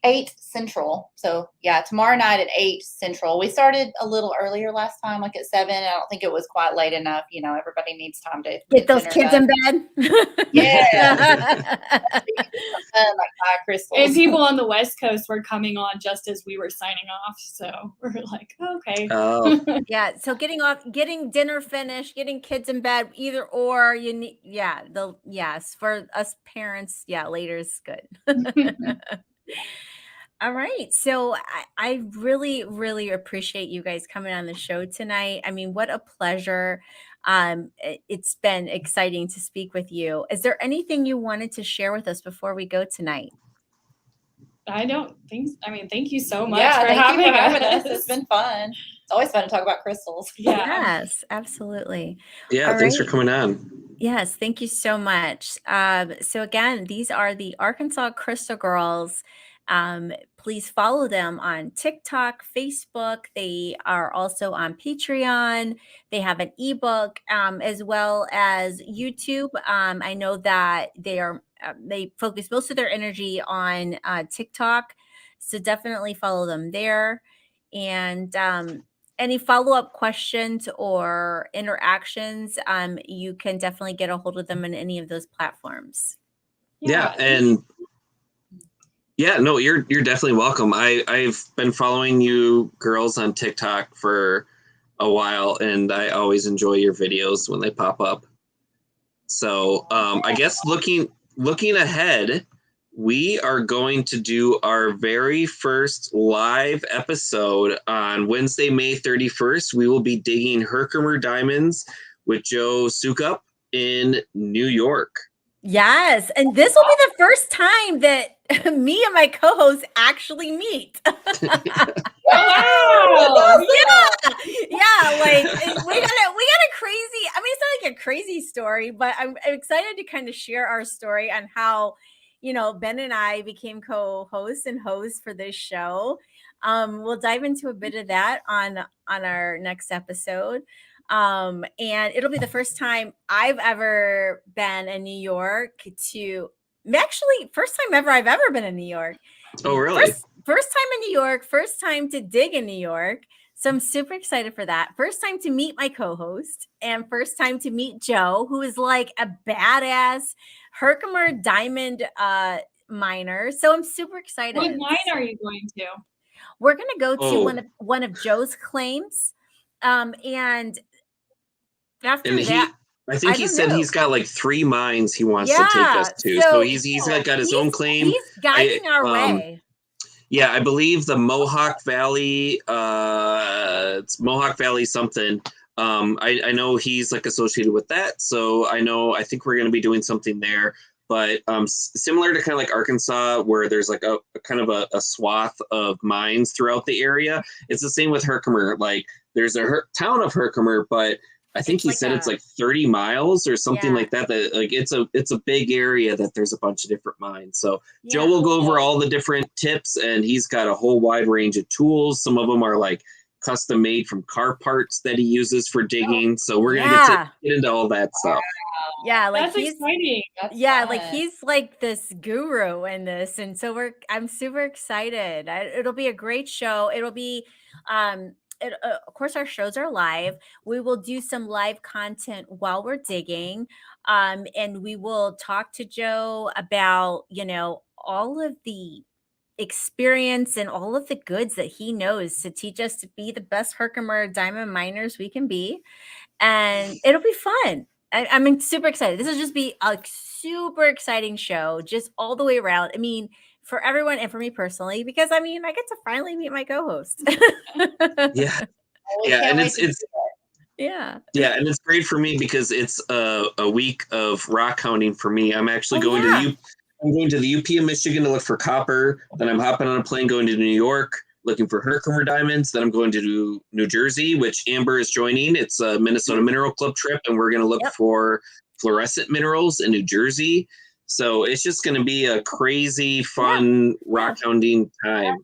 8 Central. So yeah, tomorrow night at 8 Central. We started a little earlier last time, like at 7. I don't think it was quite late enough. You know, everybody needs time to Get those dinner kids done. in bed. Yeah. Like buy crystals. And people on the West Coast were coming on just as we were signing off. So we're like, okay. Oh, Yeah. So getting dinner finished, getting kids in bed, either or you need, yes, for us parents, later is good. All right. So I really, really appreciate you guys coming on the show tonight. I mean, what a pleasure. It's been exciting to speak with you. Is there anything you wanted to share with us before we go tonight? I don't think, I mean, thank you so much Yeah, for thank you having for having us. us. It's been fun. It's always fun to talk about crystals. Yeah. Yes, absolutely. yeah. All Thanks right. for coming on. Yes, thank you so much. So again, these are the Arkansas Crystal Girls. Please follow them on TikTok, Facebook. They are also on Patreon. They have an ebook as well as YouTube. I know that they focus most of their energy on TikTok, so definitely follow them there. And any follow-up questions or interactions, you can definitely get a hold of them in any of those platforms. Yeah. And yeah, no, you're definitely welcome. I've been following you girls on TikTok for a while, and I always enjoy your videos when they pop up. So I guess looking ahead, we are going to do our very first live episode on Wednesday, May 31st. We will be digging Herkimer diamonds with Joe Sukup in New York. Yes, and this will be the first time that me and my co-host actually meet. Wow. Yeah, like we got a crazy, I mean, it's not like a crazy story, but I'm excited to kind of share our story on how, Ben and I became co-hosts and hosts for this show. We'll dive into a bit of that on our next episode. And it'll be the first time I've ever been in New York first time ever I've ever been in New York. Oh, really? First time in New York, first time to dig in New York. So I'm super excited for that. First time to meet my co-host and first time to meet Joe, who is like a badass Herkimer diamond miner. So I'm super excited. What mine are you going to? We're going to go to one of Joe's claims. And after that, I think he said he's got like 3 mines he wants to take us to. So he's got his own claim. He's guiding our way. Yeah, I believe the Mohawk Valley, it's Mohawk Valley something. I know he's like associated with that. So I think we're going to be doing something there. But similar to kind of like Arkansas, where there's like a kind of a swath of mines throughout the area. It's the same with Herkimer. Like there's a town of Herkimer, but I think he said it's like 30 miles or something like that. That like it's a big area that there's a bunch of different mines. So Joe will go over all the different tips, and he's got a whole wide range of tools. Some of them are like custom made from car parts that he uses for digging. So we're gonna get into all that stuff. Yeah, like that's exciting. That's fun. Like he's like this guru in this, and so I'm super excited. It'll be a great show. It'll be of course, our shows are live. We will do some live content while we're digging. And we will talk to Joe about, all of the experience and all of the goods that he knows to teach us to be the best Herkimer diamond miners we can be. And it'll be fun. I'm super excited. This will just be a super exciting show, just all the way around. I mean, for everyone and for me personally, because I get to finally meet my co-host. Yeah. And it's and it's great for me because it's a week of rockhounding for me. I'm actually going to the UP of Michigan to look for copper. Then I'm hopping on a plane going to New York looking for Herkimer diamonds. Then I'm going to New Jersey, which Amber is joining. It's a Minnesota Mineral Club trip, and we're going to look for fluorescent minerals in New Jersey. So it's just going to be a crazy, fun rockhounding time.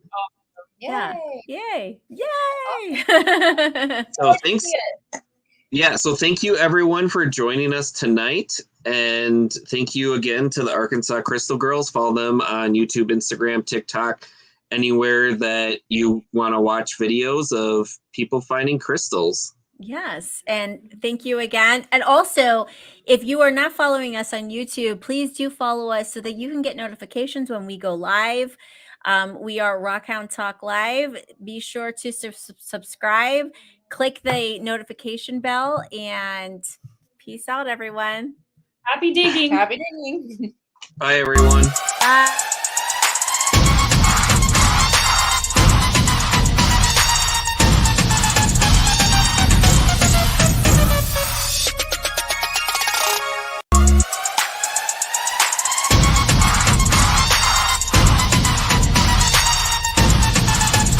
Yeah. Yay. So thanks. Yeah, so thank you everyone for joining us tonight. And thank you again to the Arkansas Crystal Girls. Follow them on YouTube, Instagram, TikTok, anywhere that you want to watch videos of people finding crystals. Yes. And thank you again. And also, if you are not following us on YouTube, please do follow us so that you can get notifications when we go live. We are Rockhound Talk Live. Be sure to subscribe, click the notification bell, and peace out, everyone. Happy digging. Happy digging. Bye, everyone. Bye.